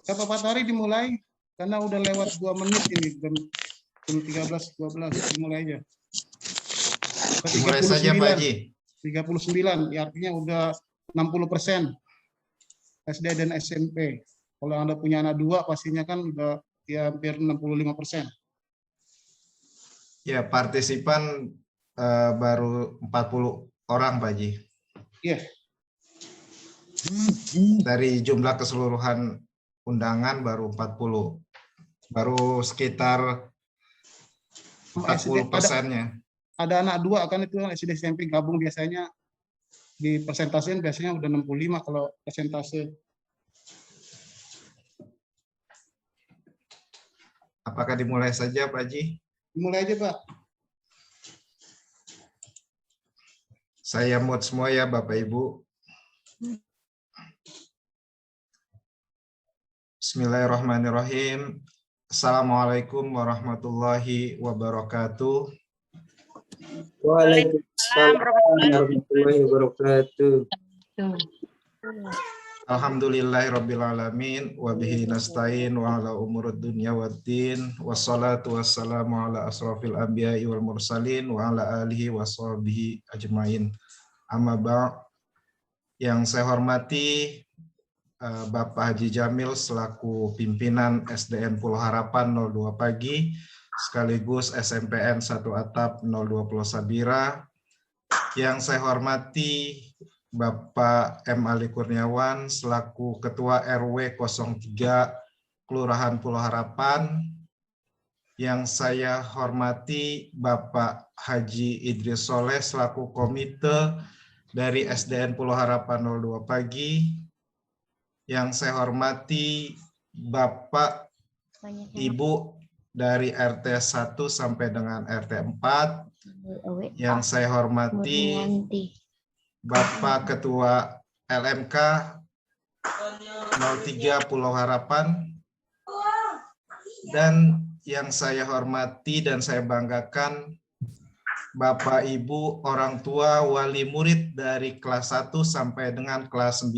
Ya, Pak Fatari dimulai karena udah lewat 2 menit ini, jam 13.12 dimulai aja. Dimulai saja Pak Haji. 39, ya artinya udah 60% SD dan SMP. Kalau Anda punya anak 2 pastinya kan udah ya hampir 65%. Ya, partisipan baru 40 orang Pak Haji. Iya. Dari jumlah keseluruhan undangan baru 40. Baru sekitar 40%-nya. Ada anak 2 kan itu SD SMP gabung biasanya di persentase biasanya udah 65 kalau persentase. Apakah dimulai saja Pak Haji? Dimulai aja Pak. Saya mute semua ya Bapak Ibu. Bismillahirrahmanirrahim. Assalamualaikum warahmatullahi wabarakatuh. Waalaikumsalam warahmatullahi wabarakatuh. Alhamdulillahirrabbilalamin. Wabihi nasta'in wa ala umurud dunya waddin. Wassalatu wassalamu ala asrafil anbiya'i wal mursalin wa ala alihi wa sahbihi ajmain. Amma ba'd. Yang saya hormati Bapak Haji Jamil selaku pimpinan SDN Pulau Harapan 02 Pagi sekaligus SMPN 1 Atap 02 Pulau Sabira. Yang saya hormati Bapak M. Ali Kurniawan selaku Ketua RW 03 Kelurahan Pulau Harapan. Yang saya hormati Bapak Haji Idris Soleh selaku Komite dari SDN Pulau Harapan 02 Pagi. Yang saya hormati Bapak Ibu dari RT 1 sampai dengan RT 4. Yang saya hormati Bapak Ketua LMK 03 Pulau Harapan. Dan yang saya hormati dan saya banggakan Bapak Ibu orang tua wali murid dari kelas 1 sampai dengan kelas 9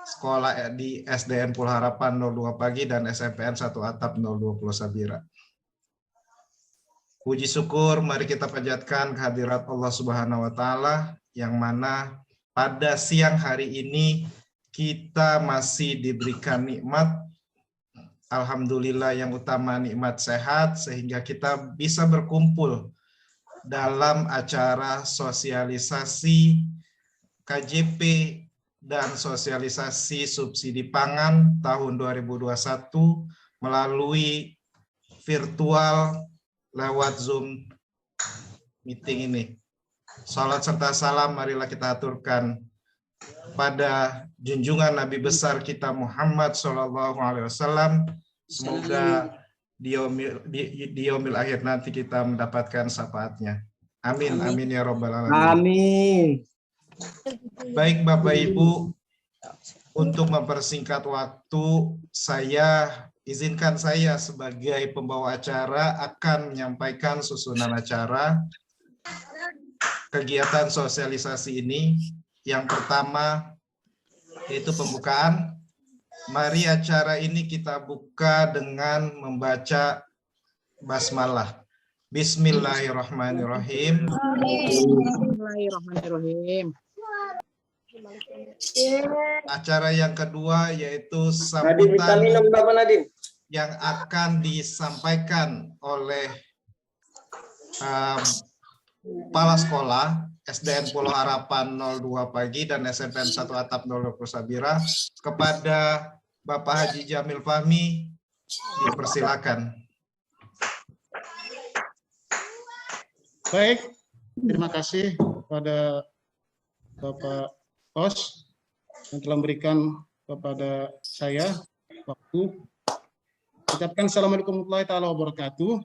sekolah di SDN Pulau Harapan 02 Pagi dan SMPN 1 Atap 02 Pulau Sabira. Puji syukur mari kita panjatkan kehadirat Allah Subhanahu wa taala yang mana pada siang hari ini kita masih diberikan nikmat, alhamdulillah yang utama nikmat sehat sehingga kita bisa berkumpul dalam acara sosialisasi KJP dan sosialisasi subsidi pangan tahun 2021 melalui virtual lewat Zoom meeting ini. Salat serta salam marilah kita aturkan pada junjungan Nabi besar kita Muhammad SAW. Semoga di yaumil akhir nanti kita mendapatkan syafaatnya. Amin, amin ya robbal alamin. Amin. Baik Bapak Ibu, untuk mempersingkat waktu, izinkan saya sebagai pembawa acara akan menyampaikan susunan acara kegiatan sosialisasi ini. Yang pertama yaitu pembukaan. Mari acara ini kita buka dengan membaca basmalah. Bismillahirrahmanirrahim. Bismillahirrahmanirrahim. Acara yang kedua yaitu sambutan yang akan disampaikan oleh kepala sekolah SDN Pulau Harapan 02 Pagi dan SMPN 1 Atap 02 Pulau Sabira kepada Bapak Haji Jamil Fahmi. Dipersilakan. Baik, terima kasih kepada Bapak Pos yang telah memberikan kepada saya waktu. Ucapkan assalamualaikum warahmatullahi wabarakatuh.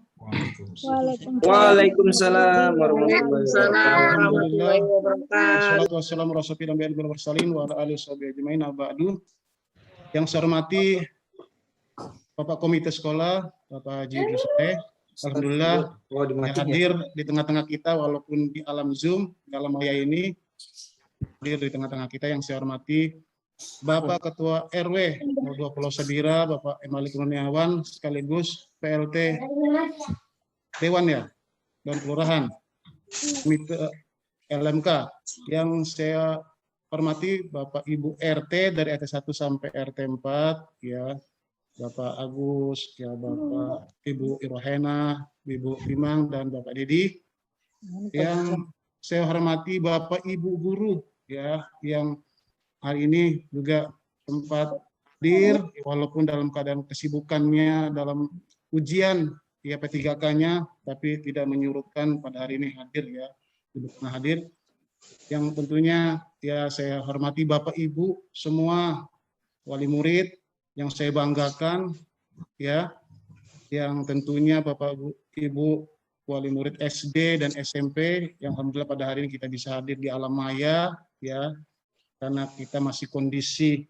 Waalaikumsalam warahmatullahi wabarakatuh. Wassalatu wassalamu ala asyrofil anbiya'i wal mursalin wa ala alihi washabihi ajmain. Ba'du. Yang saya hormati Bapak Komite Sekolah, Bapak Haji Yusuf, alhamdulillah Oh, yang dimatiin ya. hadir di tengah-tengah kita walaupun di alam Zoom, di alam maya ini, hadir di tengah-tengah kita. Yang saya hormati Bapak Ketua RW 02 Pulau Sabira, Bapak Emali Kurniawan, sekaligus PLT Dewan ya, dan Kelurahan, Komite LMK. Yang saya hormati Bapak Ibu RT dari RT 1 sampai RT 4, ya, Bapak Agus, ya, Bapak Ibu Irohena, Ibu Timang, dan Bapak Didi. Yang saya hormati Bapak Ibu guru, ya, yang hari ini juga sempat hadir walaupun dalam keadaan kesibukannya dalam ujian ya P3K-nya, tapi tidak menyurutkan pada hari ini hadir ya, hadir. Yang tentunya ya saya hormati Bapak Ibu semua wali murid yang saya banggakan ya, yang tentunya Bapak Ibu wali murid SD dan SMP yang alhamdulillah pada hari ini kita bisa hadir di alam maya ya, karena kita masih kondisi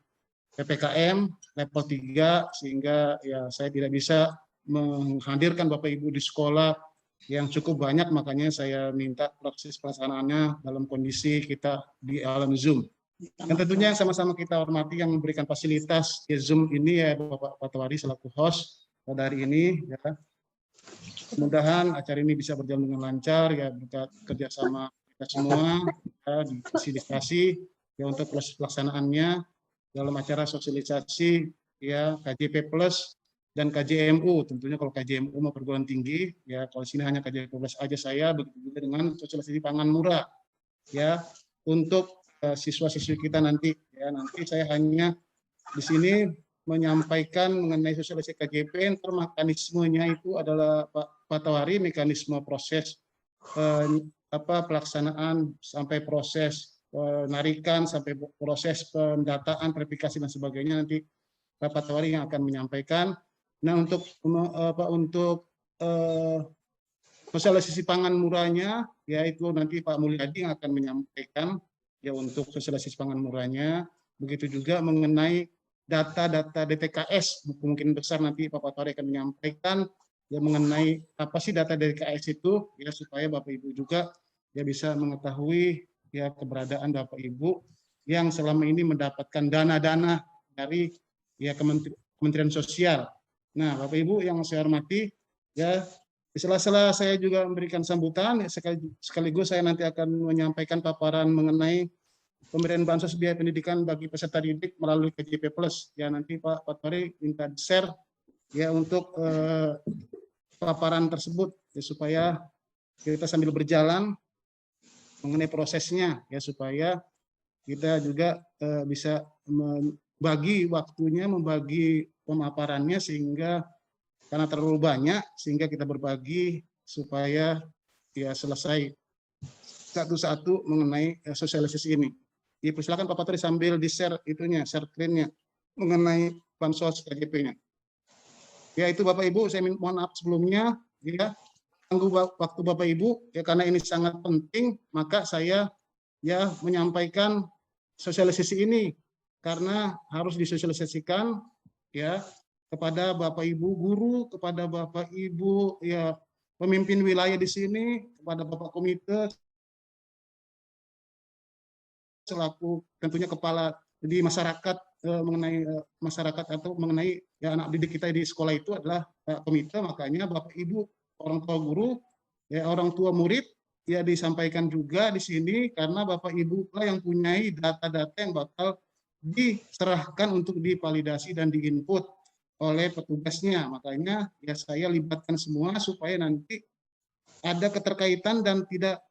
PPKM level 3 sehingga ya saya tidak bisa menghadirkan Bapak Ibu di sekolah yang cukup banyak, makanya saya minta proses pelaksanaannya dalam kondisi kita di alam Zoom. Dan tentunya yang sama-sama kita hormati yang memberikan fasilitas di Zoom ini ya Bapak Patwari selaku host pada hari ini ya. Mudah-mudahan acara ini bisa berjalan dengan lancar ya berkat kerjasama kita semua ya, difasilitasi ya untuk proses pelaksanaannya dalam acara sosialisasi ya KJP Plus dan KJMU. Tentunya kalau KJMU mau perguruan tinggi ya, kalau sini hanya KJP Plus aja saya, begitu juga dengan sosialisasi pangan murah ya untuk siswa-siswi kita nanti ya. Nanti saya hanya di sini menyampaikan mengenai sosialisasi KJP, mekanismenya itu adalah Pak Patwari, mekanisme proses pelaksanaan sampai proses penarikan sampai proses pendataan, verifikasi dan sebagainya nanti Pak Patwari yang akan menyampaikan. Nah untuk sosialisasi pangan murahnya yaitu nanti Pak Mulyadi yang akan menyampaikan ya untuk sosialisasi pangan murahnya. Begitu juga mengenai data-data DTKS mungkin besar nanti Pak Patwari akan menyampaikan ya mengenai apa sih data DTKS itu ya supaya Bapak Ibu juga ya bisa mengetahui ya keberadaan Bapak Ibu yang selama ini mendapatkan dana-dana dari ya Kementerian Sosial. Nah, Bapak Ibu yang saya hormati ya di sela-sela saya juga memberikan sambutan ya, sekaligus saya nanti akan menyampaikan paparan mengenai pemberian bansos biaya pendidikan bagi peserta didik melalui KJP Plus. Ya nanti Pak Patwari minta share ya untuk paparan tersebut ya, supaya kita sambil berjalan mengenai prosesnya ya supaya kita juga bisa membagi waktunya, membagi pemaparannya sehingga karena terlalu banyak sehingga kita berbagi supaya ya selesai satu-satu mengenai sosialisasi ini. Dipersilakan Pak Patwari sambil di-share itunya, share screen-nya mengenai bansos KJP-nya. Ya itu Bapak Ibu, saya mohon maaf sebelumnya ya. Tunggu waktu Bapak Ibu ya karena ini sangat penting, maka saya ya menyampaikan sosialisasi ini karena harus disosialisasikan ya kepada Bapak Ibu guru, kepada Bapak Ibu ya pemimpin wilayah di sini, kepada Bapak Komite selaku tentunya kepala di masyarakat mengenai masyarakat atau mengenai ya anak didik kita di sekolah itu adalah komite, makanya Bapak Ibu orang tua guru ya orang tua murid ya disampaikan juga di sini karena Bapak Ibu lah yang punya data-data yang bakal diserahkan untuk divalidasi dan diinput oleh petugasnya. Makanya ya saya libatkan semua supaya nanti ada keterkaitan dan tidak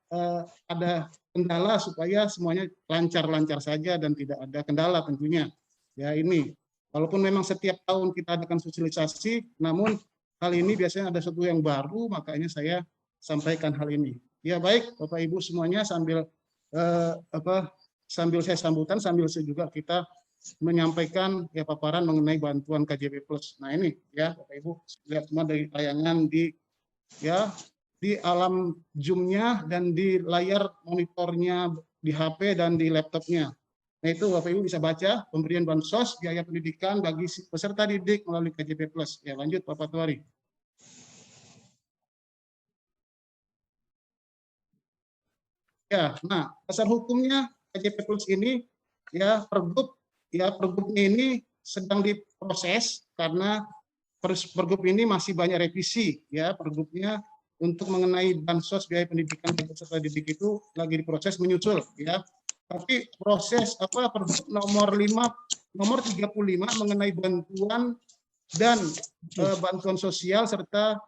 ada kendala supaya semuanya lancar-lancar saja dan tidak ada kendala tentunya. Ya ini, walaupun memang setiap tahun kita adakan sosialisasi, namun kali ini biasanya ada sesuatu yang baru, makanya saya sampaikan hal ini. Ya baik, Bapak Ibu semuanya sambil sambil saya sambutan, sambil saya juga kita menyampaikan ya paparan mengenai bantuan KJP Plus. Nah ini ya Bapak Ibu lihat semua dari tayangan di ya di alam Zoom-nya dan di layar monitornya di HP dan di laptopnya. Nah Nah, itu Bapak Ibu bisa baca pemberian bansos biaya pendidikan bagi peserta didik melalui KJP Plus. Ya, lanjut Bapak Tuari. Ya, nah dasar hukumnya KJP Plus ini ya pergubnya ini sedang diproses karena pergub ini masih banyak revisi ya pergubnya untuk mengenai bansos biaya pendidikan bagi peserta didik itu lagi diproses menyusul ya. Tapi proses pergub nomor 35 mengenai bantuan dan bantuan sosial serta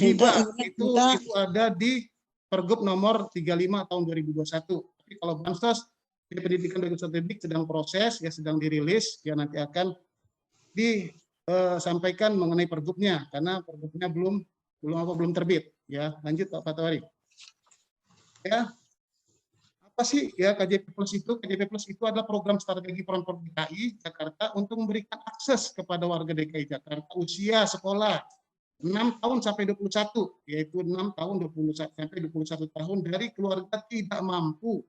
hibah itu ada di Pergub nomor 35 tahun 2021. Tapi kalau bansos di pendidikan bagi peserta didik sedang proses ya sedang dirilis ya nanti akan disampaikan mengenai pergubnya karena pergubnya belum terbit ya. Lanjut Pak Fatwari. Ya. Apa sih ya KJP Plus itu? KJP Plus itu adalah program strategi Pemprov DKI Jakarta untuk memberikan akses kepada warga DKI Jakarta usia sekolah 6 tahun sampai 21, yaitu 6 tahun 21 sampai 21 tahun dari keluarga tidak mampu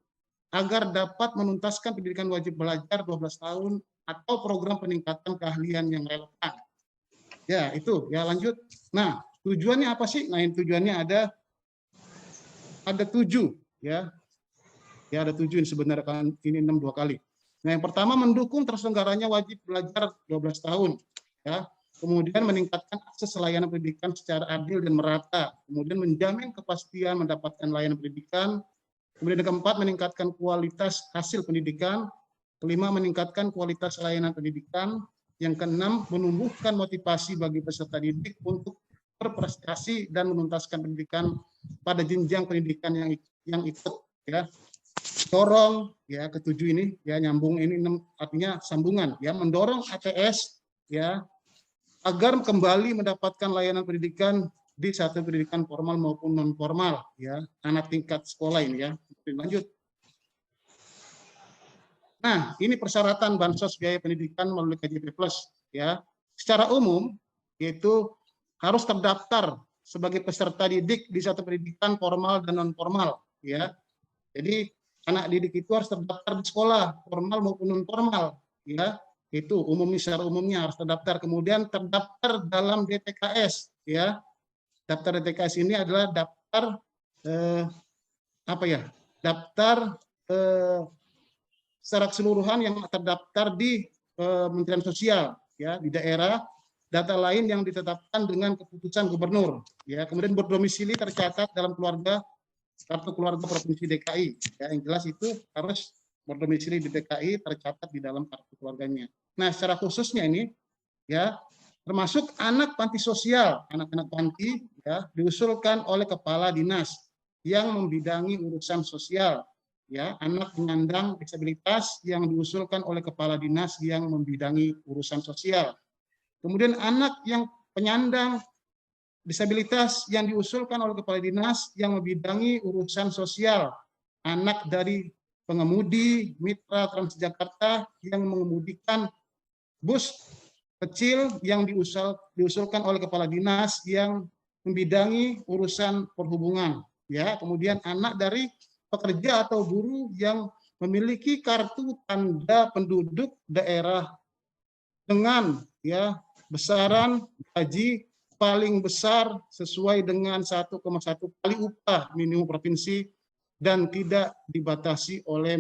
agar dapat menuntaskan pendidikan wajib belajar 12 tahun atau program peningkatan keahlian yang relevan. Ya, itu. Ya, lanjut. Nah, tujuannya apa sih? Nah, tujuannya ada 7 ya. Ya, ada 7 ini sebenarnya kan ini 6 2 kali. Nah, yang pertama mendukung terselenggaranya wajib belajar 12 tahun ya. Kemudian meningkatkan akses layanan pendidikan secara adil dan merata. Kemudian menjamin kepastian mendapatkan layanan pendidikan. Kemudian yang keempat, meningkatkan kualitas hasil pendidikan. Kelima, meningkatkan kualitas layanan pendidikan. Yang keenam, menumbuhkan motivasi bagi peserta didik untuk berprestasi dan menuntaskan pendidikan pada jenjang pendidikan yang ikut. Ya. Dorong, ya ketujuh ini, ya nyambung ini artinya sambungan. Ya, mendorong ATS, ya agar kembali mendapatkan layanan pendidikan di satu pendidikan formal maupun non formal ya anak tingkat sekolah ini ya. Lanjut. Nah, ini persyaratan bansos biaya pendidikan melalui KJP Plus ya. Secara umum yaitu harus terdaftar sebagai peserta didik di satu pendidikan formal dan non formal ya. Jadi anak didik itu harus terdaftar di sekolah formal maupun non formal ya. Itu secara umumnya harus terdaftar, kemudian terdaftar dalam DTKS ya. Daftar DTKS ini adalah daftar daftar secara keseluruhan yang terdaftar di Kementerian Sosial ya di daerah. Data lain yang ditetapkan dengan keputusan gubernur ya. Kemudian berdomisili tercatat dalam kartu keluarga Provinsi DKI ya. Yang jelas itu harus berdomisili di DKI tercatat di dalam kartu keluarganya. Nah, secara khususnya ini ya termasuk anak panti sosial, anak-anak panti ya diusulkan oleh kepala dinas yang membidangi urusan sosial ya, anak penyandang disabilitas yang diusulkan oleh kepala dinas yang membidangi urusan sosial. Kemudian anak yang penyandang disabilitas yang diusulkan oleh kepala dinas yang membidangi urusan sosial, anak dari pengemudi mitra Transjakarta yang mengemudikan bus kecil yang diusulkan oleh kepala dinas yang membidangi urusan perhubungan ya. Kemudian anak dari pekerja atau buruh yang memiliki kartu tanda penduduk daerah dengan ya besaran gaji paling besar sesuai dengan 1,1 kali upah minimum provinsi dan tidak dibatasi oleh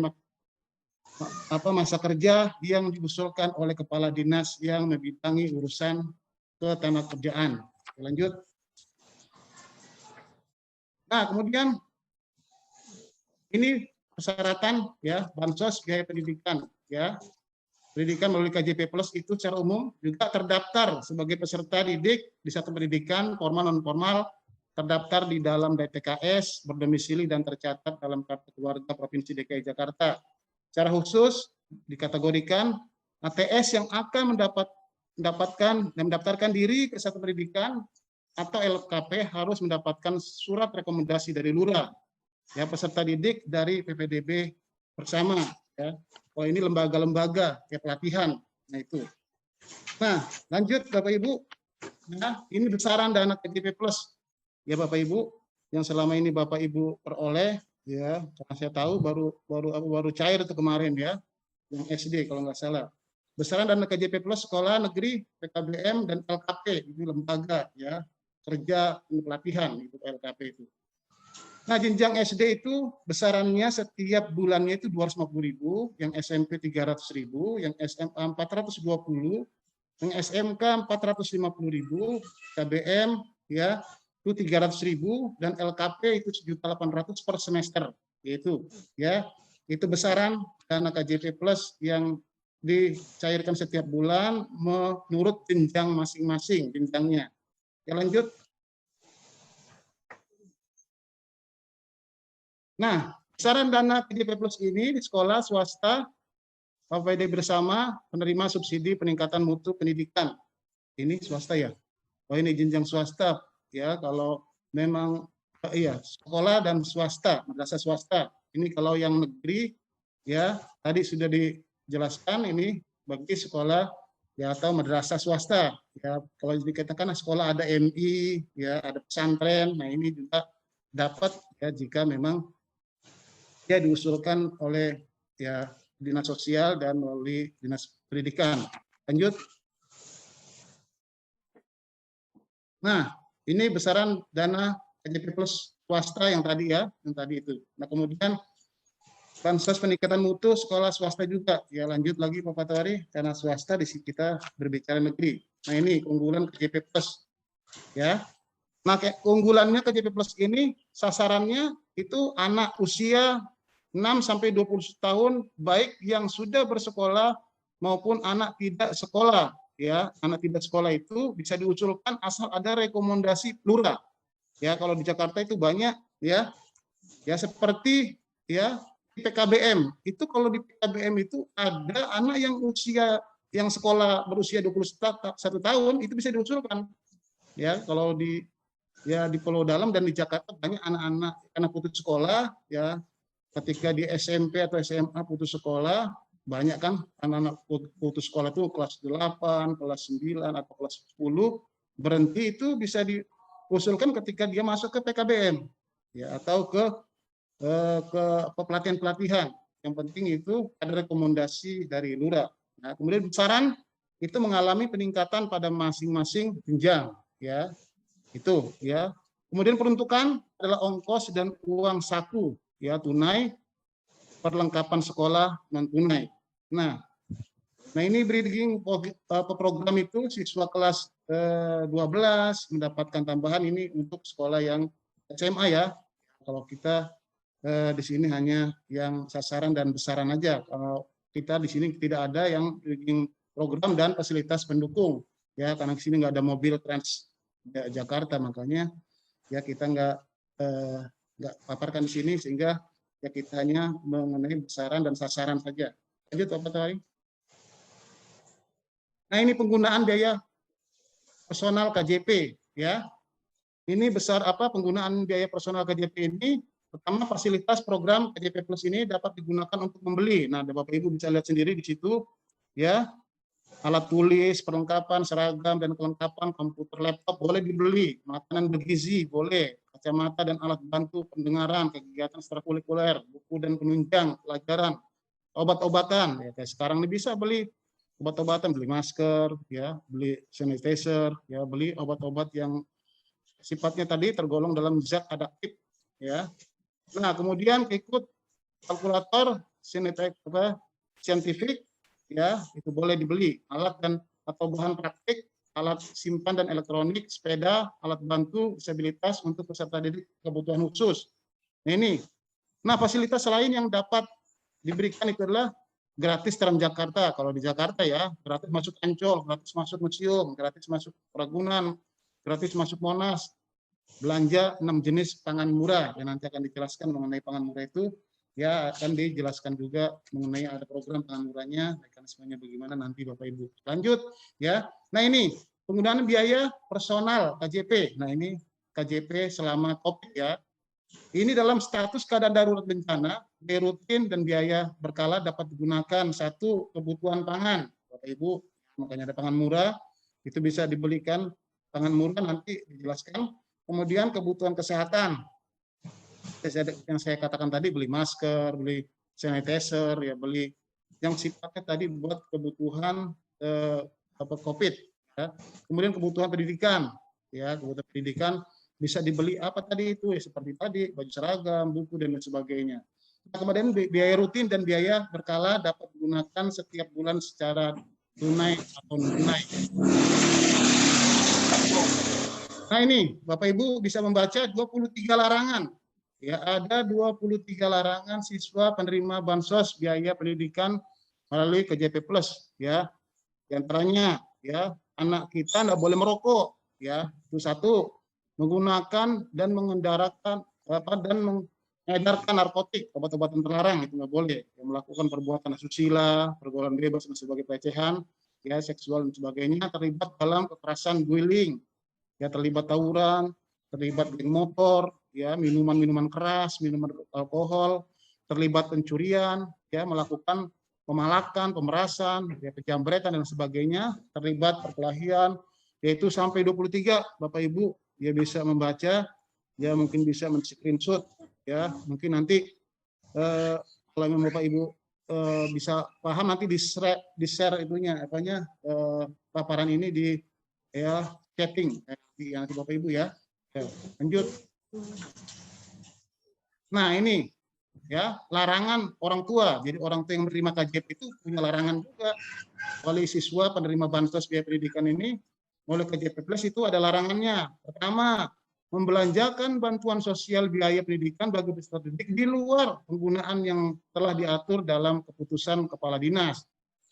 masa kerja yang diusulkan oleh kepala dinas yang membidangi urusan ketenagakerjaan. Lanjut. Nah, kemudian ini persyaratan ya bansos biaya pendidikan ya. Pendidikan melalui KJP Plus itu secara umum juga terdaftar sebagai peserta didik di satu pendidikan formal non formal, terdaftar di dalam DTKS, berdomisili dan tercatat dalam kartu keluarga Provinsi DKI Jakarta. Secara khusus dikategorikan ATS yang akan mendaftarkan diri ke satu pendidikan atau LKP harus mendapatkan surat rekomendasi dari lurah ya, peserta didik dari PPDB bersama ya. Oh, ini lembaga-lembaga ya pelatihan. Nah, itu. Nah, lanjut Bapak Ibu. Nah, ini besaran dana KJP Plus ya Bapak Ibu yang selama ini Bapak Ibu peroleh ya, karena saya tahu baru cair itu kemarin ya. yang SD kalau nggak salah. Besaran dana KJP Plus sekolah negeri, PKBM dan LKP, ini lembaga ya kerja pelatihan itu LKP itu. Nah, jenjang SD itu besarannya setiap bulannya itu 250.000, yang SMP 300.000, yang SMA 420, yang SMK 450.000, KBM ya itu 300.000, dan LKP itu 1.800.000 per semester. Yaitu ya, itu besaran dana KJP Plus yang dicairkan setiap bulan menurut jenjang masing-masing jenjangnya. Ya, lanjut. Nah, besaran dana KJP Plus ini di sekolah swasta Bapak Ibu bersama penerima subsidi peningkatan mutu pendidikan. Ini swasta ya. Oh, ini jenjang swasta ya, kalau memang iya sekolah dan swasta, madrasah swasta. Ini kalau yang negeri ya, tadi sudah dijelaskan ini bagi sekolah ya atau madrasah swasta. Ya, kalau dikatakan sekolah ada MI ya, ada pesantren. Nah, ini juga dapat ya jika memang ya diusulkan oleh ya dinas sosial dan melalui dinas pendidikan. Lanjut. Nah, ini besaran dana KJP Plus swasta yang tadi ya, yang tadi itu. Nah, kemudian bansos peningkatan mutu sekolah swasta juga. Ya, lanjut lagi Pak Patwari, karena swasta di sini kita berbicara negeri. Nah, ini keunggulan KJP Plus ya. Nah, keunggulannya KJP Plus ini sasarannya itu anak usia 6 sampai 20 tahun, baik yang sudah bersekolah maupun anak tidak sekolah. Ya, anak tidak sekolah itu bisa diusulkan asal ada rekomendasi lurah. Ya, kalau di Jakarta itu banyak ya. Ya, seperti ya di PKBM. Itu kalau di PKBM itu ada anak yang usia yang sekolah berusia 21 tahun itu bisa diusulkan. Ya, kalau di Pulau Dalam dan di Jakarta banyak anak-anak putus sekolah ya. Ketika di SMP atau SMA putus sekolah, banyak kan anak-anak putus sekolah itu kelas 8, kelas 9, atau kelas 10, berhenti itu bisa diusulkan ketika dia masuk ke PKBM ya, atau ke pelatihan-pelatihan. Yang penting itu ada rekomendasi dari lurah. Nah, kemudian besaran itu mengalami peningkatan pada masing-masing jenjang ya. Itu ya. Kemudian peruntukan adalah ongkos dan uang saku ya, tunai, perlengkapan sekolah non tunai. Nah ini bridging program itu siswa kelas 12 mendapatkan tambahan ini untuk sekolah yang SMA ya. Kalau kita di sini hanya yang sasaran dan besaran aja. Kalau kita di sini tidak ada yang bridging program dan fasilitas pendukung ya, karena di sini nggak ada mobil Trans Jakarta, makanya ya kita nggak paparkan di sini, sehingga ya kita hanya mengenai besaran dan sasaran saja. Lanjut Pak Patwari. Nah, ini penggunaan biaya personal KJP ya. Ini besar apa penggunaan biaya personal KJP ini? Pertama, fasilitas program KJP Plus ini dapat digunakan untuk membeli. Nah, Bapak Ibu bisa lihat sendiri di situ ya. Alat tulis, perlengkapan, seragam, dan kelengkapan komputer, laptop boleh dibeli. Makanan bergizi boleh. Kacamata dan alat bantu pendengaran, kegiatan ekstrakurikuler, buku dan penunjang pelajaran, obat-obatan. Ya, kayak sekarang ini bisa beli obat-obatan, beli masker, ya, beli sanitizer, ya, beli obat-obat yang sifatnya tadi tergolong dalam zat adaptif. Ya. Nah, kemudian ikut kalkulator, saintifik, ya itu boleh dibeli. Alat dan atau bahan praktik, alat simpan dan elektronik, sepeda, alat bantu disabilitas untuk peserta didik kebutuhan khusus. Nah, fasilitas lain yang dapat diberikan itu adalah gratis Transjakarta. Kalau di Jakarta ya, gratis masuk Ancol, gratis masuk museum, gratis masuk Ragunan, gratis masuk Monas. Belanja 6 jenis pangan murah, yang nanti akan dijelaskan mengenai pangan murah itu. Ya, akan dijelaskan juga mengenai ada program pangan murahnya, mekanismenya bagaimana nanti Bapak Ibu. Lanjut ya. Nah, ini penggunaan biaya personal KJP. Nah, ini KJP selama Covid ya. Ini dalam status keadaan darurat bencana, biaya rutin dan biaya berkala dapat digunakan. Satu, kebutuhan pangan. Bapak Ibu, makanya ada pangan murah, itu bisa dibelikan pangan murah, nanti dijelaskan. Kemudian kebutuhan kesehatan. Yang saya katakan tadi, beli masker, beli sanitizer, ya beli yang sifatnya tadi buat kebutuhan COVID, ya. Kemudian kebutuhan pendidikan, ya, kebutuhan pendidikan bisa dibeli apa tadi itu, ya, seperti tadi baju seragam, buku dan lain sebagainya. Nah, kemudian biaya rutin dan biaya berkala dapat digunakan setiap bulan secara tunai atau non tunai. Nah, ini Bapak Ibu bisa membaca 23 larangan. Ya, ada 23 larangan siswa penerima bansos biaya pendidikan melalui KJP Plus, ya. Di antaranya, ya, anak kita tidak boleh merokok, ya. Itu satu, menggunakan dan mengendarakan dan mengedarkan narkotik, obat-obatan terlarang, itu nggak boleh. Yang melakukan perbuatan asusila, pergaulan bebas dan sebagai pelecehan, ya, seksual dan sebagainya, terlibat dalam kekerasan bullying, ya, terlibat tawuran, terlibat geng motor, ya, minuman-minuman keras, minuman alkohol, terlibat pencurian, ya, melakukan pemalakan, pemerasan, ya, penjambretan dan sebagainya, terlibat perkelahian, yaitu sampai 23. Bapak Ibu ya bisa membaca, ya mungkin bisa men-screenshot, ya, mungkin nanti kalau memang Bapak Ibu bisa paham nanti di-share itunya apanya paparan ini di ya chatting nanti Bapak Ibu, ya. Lanjut. Nah, ini ya larangan orang tua. Jadi orang tua yang menerima KJP itu punya larangan juga. Oleh siswa penerima bansos biaya pendidikan ini oleh KJP Plus itu ada larangannya. Pertama, membelanjakan bantuan sosial biaya pendidikan bagi peserta didik di luar penggunaan yang telah diatur dalam keputusan kepala dinas.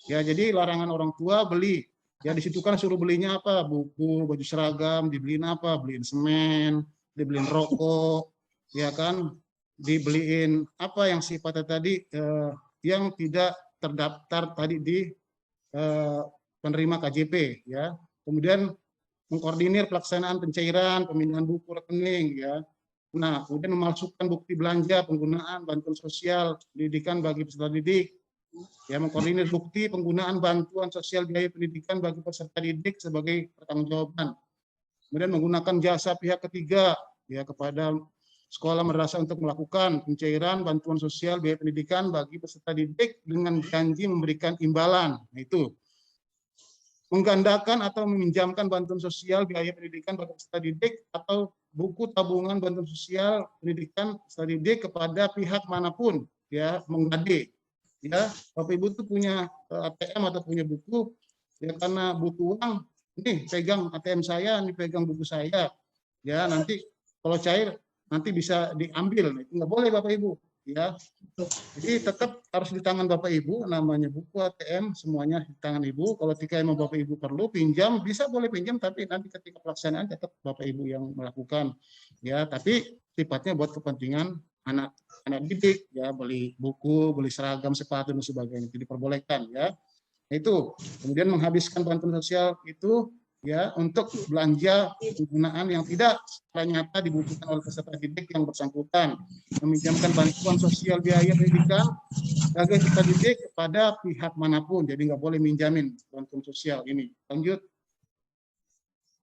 Ya, jadi larangan orang tua beli. Ya, di situ kan suruh belinya apa? Buku, baju seragam, dibeliin apa? Beliin semen, dibeliin rokok, ya kan? Dibeliin apa yang sifatnya tadi yang tidak terdaftar tadi di penerima KJP, ya. Kemudian mengkoordinir pelaksanaan pencairan, pemindahan buku rekening, ya. Nah, kemudian memasukkan bukti belanja penggunaan bantuan sosial pendidikan bagi peserta didik, ya, mengkoordinir bukti penggunaan bantuan sosial biaya pendidikan bagi peserta didik sebagai pertanggungjawaban. Kemudian menggunakan jasa pihak ketiga, ya, kepada sekolah madrasah untuk melakukan pencairan bantuan sosial biaya pendidikan bagi peserta didik dengan janji memberikan imbalan. Nah, itu menggandakan atau meminjamkan bantuan sosial biaya pendidikan bagi peserta didik atau buku tabungan bantuan sosial pendidikan peserta didik kepada pihak manapun, ya, menggade. Ya, Bapak Ibu tuh punya ATM atau punya buku, ya, karena butuh uang, nih pegang ATM saya, nih pegang buku saya, ya, nanti kalau cair nanti bisa diambil. Nah, itu nggak boleh Bapak Ibu, ya. Jadi tetap harus di tangan Bapak Ibu, namanya buku ATM semuanya di tangan Ibu. Kalau ketika emang Bapak Ibu perlu pinjam, bisa boleh pinjam, tapi nanti ketika pelaksanaan tetap Bapak Ibu yang melakukan, ya. Tapi sifatnya buat kepentingan anak didik, ya, beli buku, beli seragam, sepatu dan sebagainya itu diperbolehkan, ya. Itu kemudian menghabiskan bantuan sosial itu, ya, untuk belanja penggunaan yang tidak secara nyata dibutuhkan oleh peserta didik yang bersangkutan, meminjamkan bantuan sosial biaya pendidikan bagi peserta didik kepada pihak manapun, jadi nggak boleh minjamin bantuan sosial ini. Lanjut.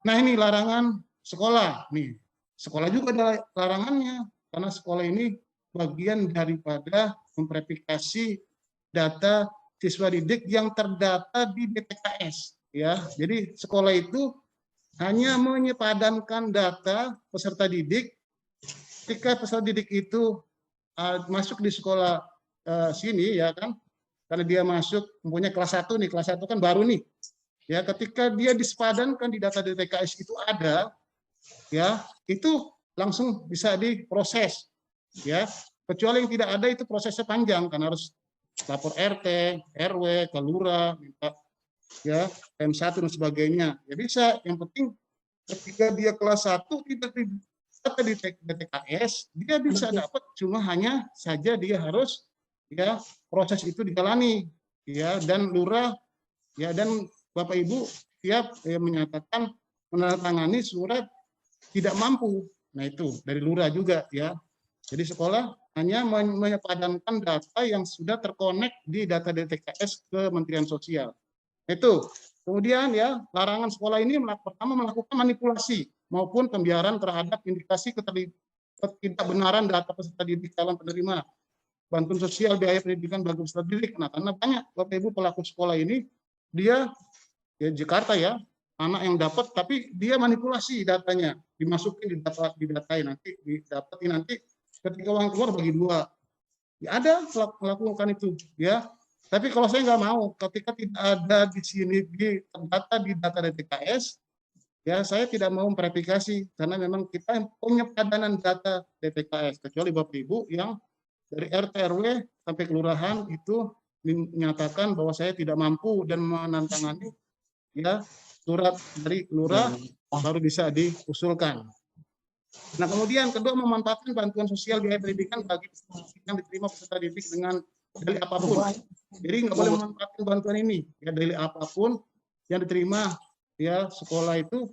Nah, ini larangan sekolah, nih sekolah juga ada larangannya karena sekolah ini bagian daripada memverifikasi data siswa didik yang terdata di DTKS, ya. Jadi sekolah itu hanya menyepadankan data peserta didik. Ketika peserta didik itu masuk di sekolah sini, ya kan, karena dia masuk mempunyai kelas 1 nih, kelas 1 kan baru nih, ya, ketika dia disepadankan di data DTKS itu ada, ya, itu langsung bisa diproses, ya. Kecuali yang tidak ada itu prosesnya panjang karena harus lapor RT, RW, ke lurah, minta, ya, M1 dan sebagainya. Ya bisa, yang penting ketika dia kelas 1 tidak data di DTKS, dia bisa dapat, cuma hanya saja dia harus, ya, proses itu dijalani, ya, dan lurah, ya, dan Bapak Ibu siap, ya, menyatakan menandatangani surat tidak mampu. Nah, itu dari lurah juga, ya. Jadi sekolah hanya menyepadankan data yang sudah terkonek di data DTKS Kementerian Sosial. Itu. Kemudian, ya, larangan sekolah ini pertama melakukan manipulasi maupun pembiaran terhadap indikasi ketidakbenaran data peserta didik calon penerima bantuan sosial biaya pendidikan bagi peserta didik. Nah, karena banyak Bapak Ibu pelaku sekolah ini, dia ya Jakarta ya, anak yang dapat tapi dia manipulasi datanya, dimasukin didatai nanti didapati nanti ketika uang keluar bagi dua. Ya ada melakukan itu ya. Tapi kalau saya nggak mau, ketika tidak ada di sini terdata di data DTKS, ya saya tidak mau memverifikasi karena memang kita punya padanan data DTKS, kecuali Bapak Ibu yang dari RT RW sampai kelurahan itu menyatakan bahwa saya tidak mampu dan menantangani ya surat dari lurah baru bisa diusulkan. Nah, kemudian kedua, memanfaatkan bantuan sosial biaya pendidikan bagi yang diterima peserta didik dengan dalih apapun. Jadi nggak boleh memanfaatkan bantuan ini ya, dalih apapun yang diterima ya sekolah itu,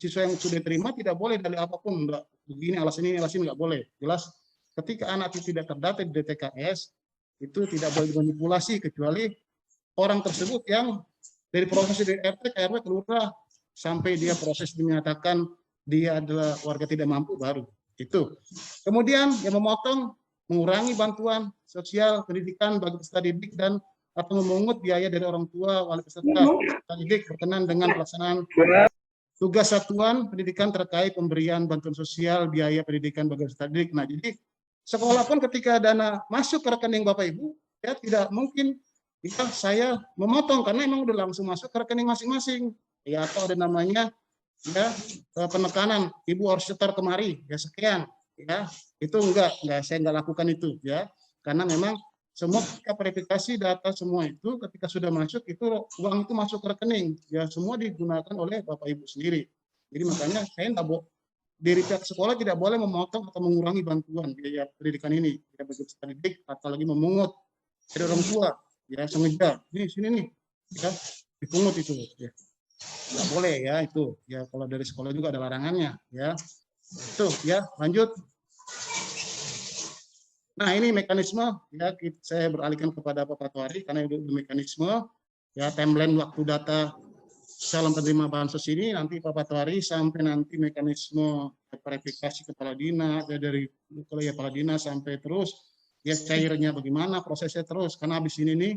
siswa yang sudah diterima tidak boleh dalih apapun, enggak begini alasan ini nggak boleh. Jelas ketika anak itu tidak terdata di DTKS itu tidak boleh dimanipulasi kecuali orang tersebut yang dari proses dari RT ke RW ke lurah sampai dia proses dinyatakan dia adalah warga tidak mampu baru itu. Kemudian yang memotong, mengurangi bantuan sosial pendidikan bagi peserta didik dan atau memungut biaya dari orang tua wali peserta didik berkenan dengan pelaksanaan tugas satuan pendidikan terkait pemberian bantuan sosial biaya pendidikan bagi peserta didik. Nah, jadi sekolah pun ketika dana masuk ke rekening Bapak Ibu ya tidak mungkin ya saya memotong karena memang udah langsung masuk ke rekening masing-masing ya, atau ada namanya ya penekanan ibu harus setor kemari ya sekian ya, itu enggak saya enggak lakukan itu ya, karena memang semua ketika verifikasi data semua itu ketika sudah masuk itu uang itu masuk ke rekening ya, semua digunakan oleh Bapak Ibu sendiri. Jadi makanya saya enggak dari pihak sekolah tidak boleh memotong atau mengurangi bantuan biaya pendidikan ini ya bagi peserta didik, atau lagi memungut dari orang tua ya sengaja nih sini nih ya dipungut itu ya. Nggak boleh ya itu ya, kalau dari sekolah juga ada larangannya ya itu ya. Lanjut. Nah, ini mekanisme ya, saya beralihkan kepada Pak Patwari karena itu mekanisme ya, timeline waktu data calon penerima bansos ini nanti Pak Patwari sampai nanti mekanisme verifikasi kepala dinas ya, dari kepala dinas sampai terus ya cairnya bagaimana prosesnya terus, karena habis ini nih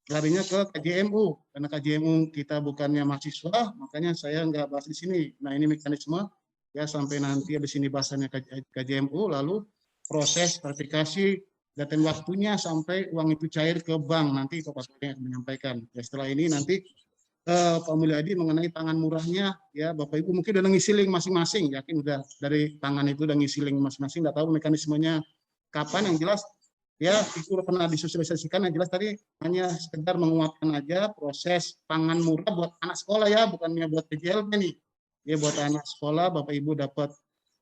larinya ke KJMU, karena KJMU kita bukannya mahasiswa, makanya saya nggak bahas di sini. Nah, ini mekanisme ya sampai nanti habis ini bahasannya KJMU, lalu proses verifikasi dan waktunya sampai uang itu cair ke bank, nanti Pak Patwari akan menyampaikan. Ya, setelah ini nanti Pak Mulyadi mengenai pangan murahnya ya, Bapak Ibu mungkin udah ngisi link masing-masing, yakin udah dari tangan itu udah ngisi link masing-masing, nggak tahu mekanismenya kapan, yang jelas ya itu pernah disosialisasikan, yang jelas tadi hanya sekedar menguatkan aja proses pangan murah buat anak sekolah ya, bukannya buat PJLP nih ya, buat anak sekolah Bapak Ibu dapat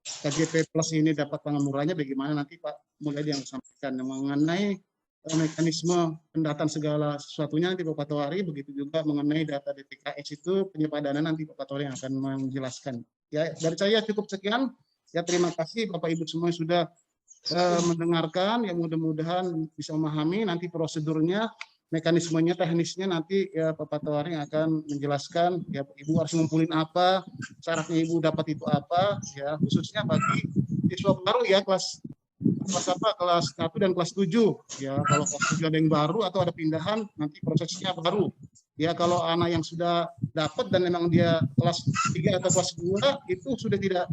KJP plus ini dapat pangan murahnya bagaimana, nanti Pak Mulyadi yang sampaikan mengenai mekanisme pendataan segala sesuatunya nanti Pak Patwari, begitu juga mengenai data DTKS itu penyepadanan nanti Pak Patwari yang akan menjelaskan ya. Dari saya cukup sekian ya, terima kasih Bapak Ibu semua sudah mendengarkan, yang mudah-mudahan bisa memahami nanti prosedurnya, mekanismenya, teknisnya nanti ya Pak Patwari akan menjelaskan ya, Ibu harus ngumpulin apa, syaratnya Ibu dapat itu apa ya, khususnya bagi siswa baru ya kelas 1 dan kelas 7 ya. Kalau kelas 7 ada yang baru atau ada pindahan nanti prosesnya baru ya. Kalau anak yang sudah dapat dan memang dia kelas 3 atau kelas 2 itu sudah tidak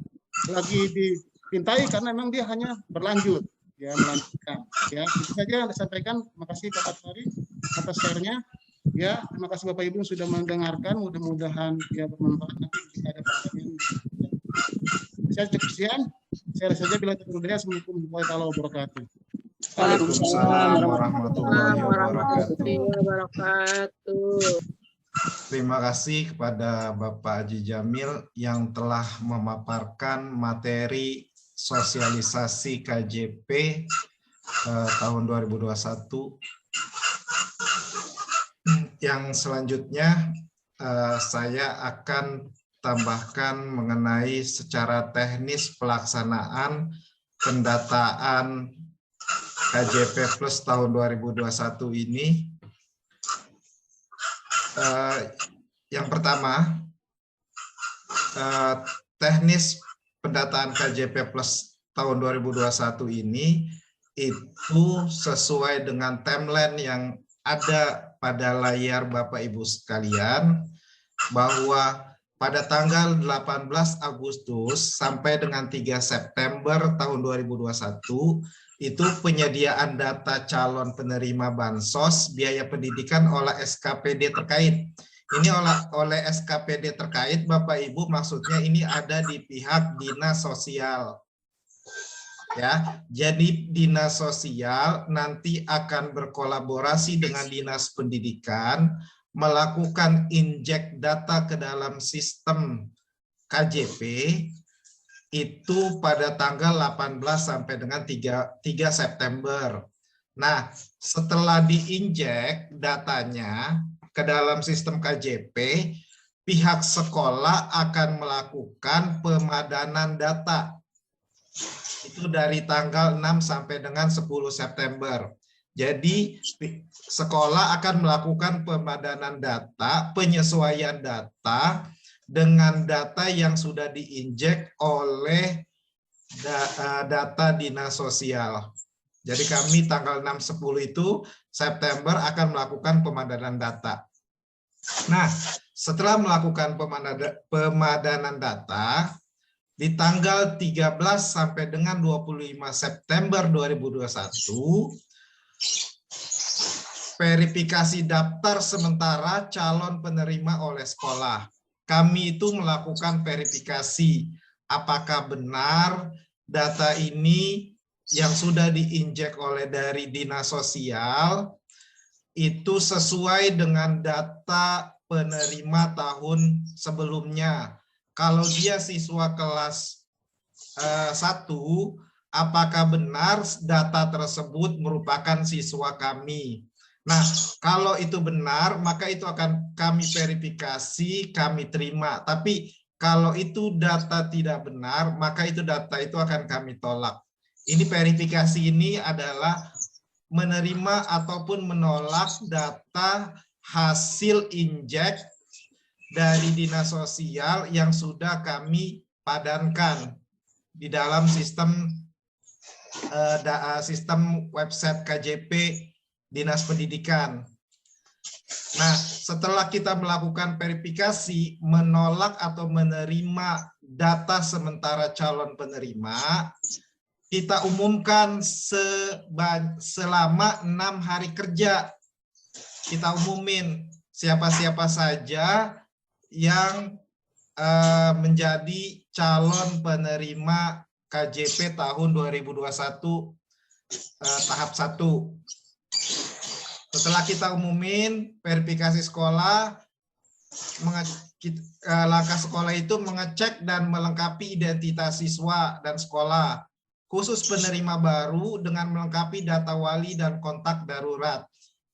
lagi dipintai karena memang dia hanya berlanjut ya, melanjutkan ya. Itu saja yang saya sampaikan. Terima kasih Pak Patwari atas share-nya ya. Terima kasih Bapak Ibu sudah mendengarkan, mudah-mudahan ya bermanfaat. Nanti bisa ada pertanyaan. Saya cukup sekian. Saya rasa saja bila terudaya. Assalamualaikum warahmatullahi wabarakatuh. Waalaikumsalam warahmatullahi wabarakatuh. Terima kasih kepada Bapak Haji Jamil yang telah memaparkan materi sosialisasi KJP tahun 2021. Yang selanjutnya saya akan tambahkan mengenai secara teknis pelaksanaan pendataan KJP Plus tahun 2021 ini. Yang pertama, teknis pendataan KJP Plus tahun 2021 ini itu sesuai dengan timeline yang ada pada layar Bapak Ibu sekalian, bahwa pada tanggal 18 Agustus sampai dengan 3 September tahun 2021 itu penyediaan data calon penerima bansos biaya pendidikan oleh SKPD terkait. Ini oleh SKPD terkait, Bapak Ibu, maksudnya ini ada di pihak Dinas Sosial. Ya, jadi Dinas Sosial nanti akan berkolaborasi dengan Dinas Pendidikan melakukan injek data ke dalam sistem KJP itu pada tanggal 18 sampai dengan 3 September. Nah, setelah diinjek datanya ke dalam sistem KJP, pihak sekolah akan melakukan pemadanan data. Itu dari tanggal 6 sampai dengan 10 September. Jadi sekolah akan melakukan pemadanan data, penyesuaian data dengan data yang sudah diinjek oleh data Dinas Sosial. Jadi kami tanggal 6-10 itu September akan melakukan pemadanan data. Nah, setelah melakukan pemadanan data, di tanggal 13 sampai dengan 25 September 2021, verifikasi daftar sementara calon penerima oleh sekolah. Kami itu melakukan verifikasi apakah benar data ini yang sudah diinjek oleh dari Dinas Sosial itu sesuai dengan data penerima tahun sebelumnya. Kalau dia siswa kelas 1, apakah benar data tersebut merupakan siswa kami? Nah, kalau itu benar, maka itu akan kami verifikasi, kami terima. Tapi kalau itu data tidak benar, maka itu data itu akan kami tolak. Ini verifikasi ini adalah menerima ataupun menolak data hasil injek dari Dinas Sosial yang sudah kami padankan di dalam sistem website KJP Dinas Pendidikan. Nah, setelah kita melakukan verifikasi, menolak atau menerima data sementara calon penerima, kita umumkan selama 6 hari kerja. Kita umumin siapa-siapa saja yang menjadi calon penerima KJP tahun 2021 tahap 1. Setelah kita umumin verifikasi sekolah, langkah sekolah itu mengecek dan melengkapi identitas siswa dan sekolah, khusus penerima baru dengan melengkapi data wali dan kontak darurat.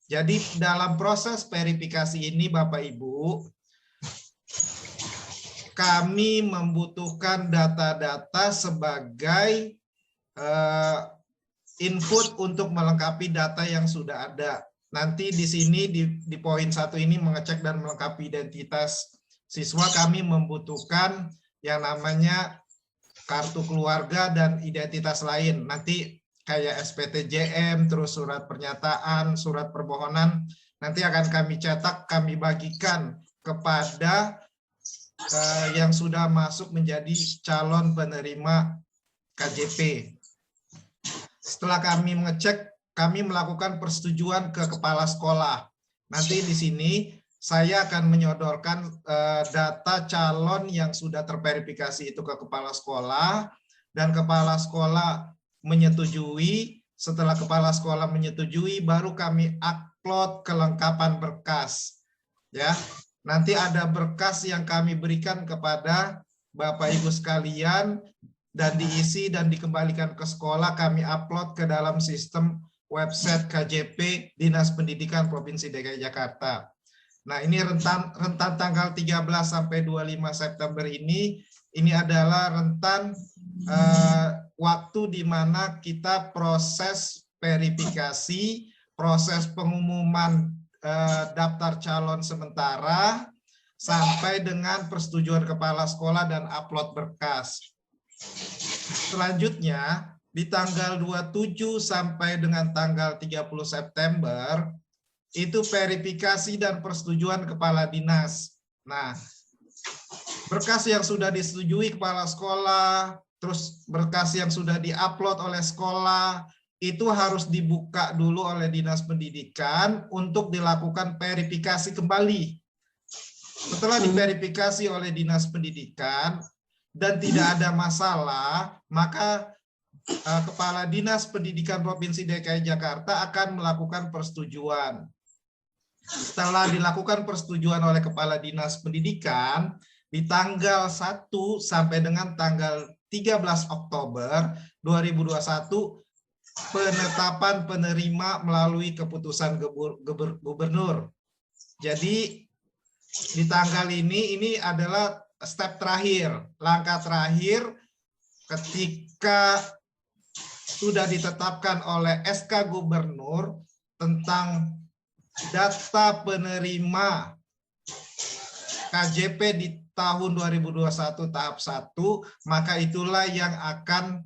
Jadi dalam proses verifikasi ini Bapak Ibu, kami membutuhkan data-data sebagai input untuk melengkapi data yang sudah ada. Nanti di sini di poin 1 ini mengecek dan melengkapi identitas siswa, kami membutuhkan yang namanya kartu keluarga dan identitas lain. Nanti kayak SPTJM, terus surat pernyataan, surat permohonan, nanti akan kami cetak, kami bagikan kepada yang sudah masuk menjadi calon penerima KJP. Setelah kami mengecek, kami melakukan persetujuan ke kepala sekolah. Nanti di sini saya akan menyodorkan data calon yang sudah terverifikasi itu ke kepala sekolah, dan kepala sekolah menyetujui. Setelah kepala sekolah menyetujui, baru kami upload kelengkapan berkas. Ya, nanti ada berkas yang kami berikan kepada Bapak Ibu sekalian dan diisi dan dikembalikan ke sekolah, kami upload ke dalam sistem website KJP Dinas Pendidikan Provinsi DKI Jakarta. Nah, ini rentan tanggal 13 sampai 25 September ini adalah rentan waktu di mana kita proses verifikasi, proses pengumuman daftar calon sementara sampai dengan persetujuan kepala sekolah dan upload berkas. Selanjutnya, di tanggal 27 sampai dengan tanggal 30 September itu verifikasi dan persetujuan kepala dinas. Nah, berkas yang sudah disetujui kepala sekolah, terus berkas yang sudah diupload oleh sekolah, itu harus dibuka dulu oleh Dinas Pendidikan untuk dilakukan verifikasi kembali. Setelah diverifikasi oleh Dinas Pendidikan dan tidak ada masalah, maka Kepala Dinas Pendidikan Provinsi DKI Jakarta akan melakukan persetujuan. Setelah dilakukan persetujuan oleh Kepala Dinas Pendidikan, di tanggal 1 sampai dengan tanggal 13 Oktober 2021, penetapan penerima melalui keputusan gubernur. Jadi di tanggal ini adalah step terakhir, langkah terakhir ketika sudah ditetapkan oleh SK Gubernur tentang data penerima KJP di tahun 2021 tahap 1, maka itulah yang akan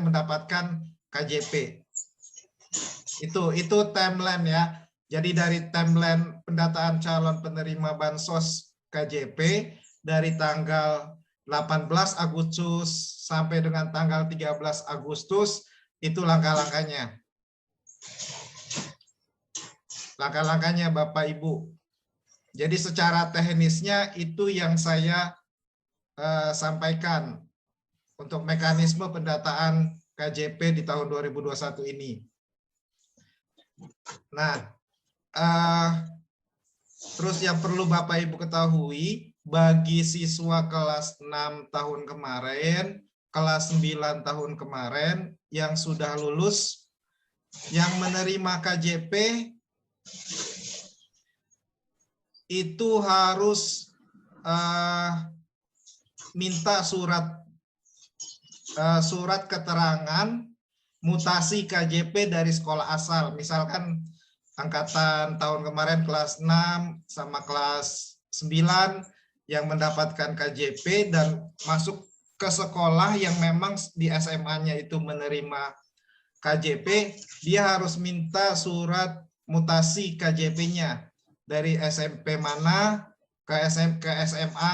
mendapatkan KJP. Itu timeline ya. Jadi dari timeline pendataan calon penerima bansos KJP dari tanggal 18 Agustus sampai dengan tanggal 13 Agustus itu langkah-langkahnya. Langkah-langkahnya Bapak Ibu. Jadi secara teknisnya itu yang saya sampaikan untuk mekanisme pendataan KJP di tahun 2021 ini. Nah, terus yang perlu Bapak Ibu ketahui, bagi siswa kelas 6 tahun kemarin, kelas 9 tahun kemarin yang sudah lulus, yang menerima KJP itu harus minta surat keterangan mutasi KJP dari sekolah asal. Misalkan angkatan tahun kemarin kelas 6 sama kelas 9 yang mendapatkan KJP dan masuk ke sekolah yang memang di SMA-nya itu menerima KJP, dia harus minta surat mutasi KJP-nya dari SMP mana ke SMA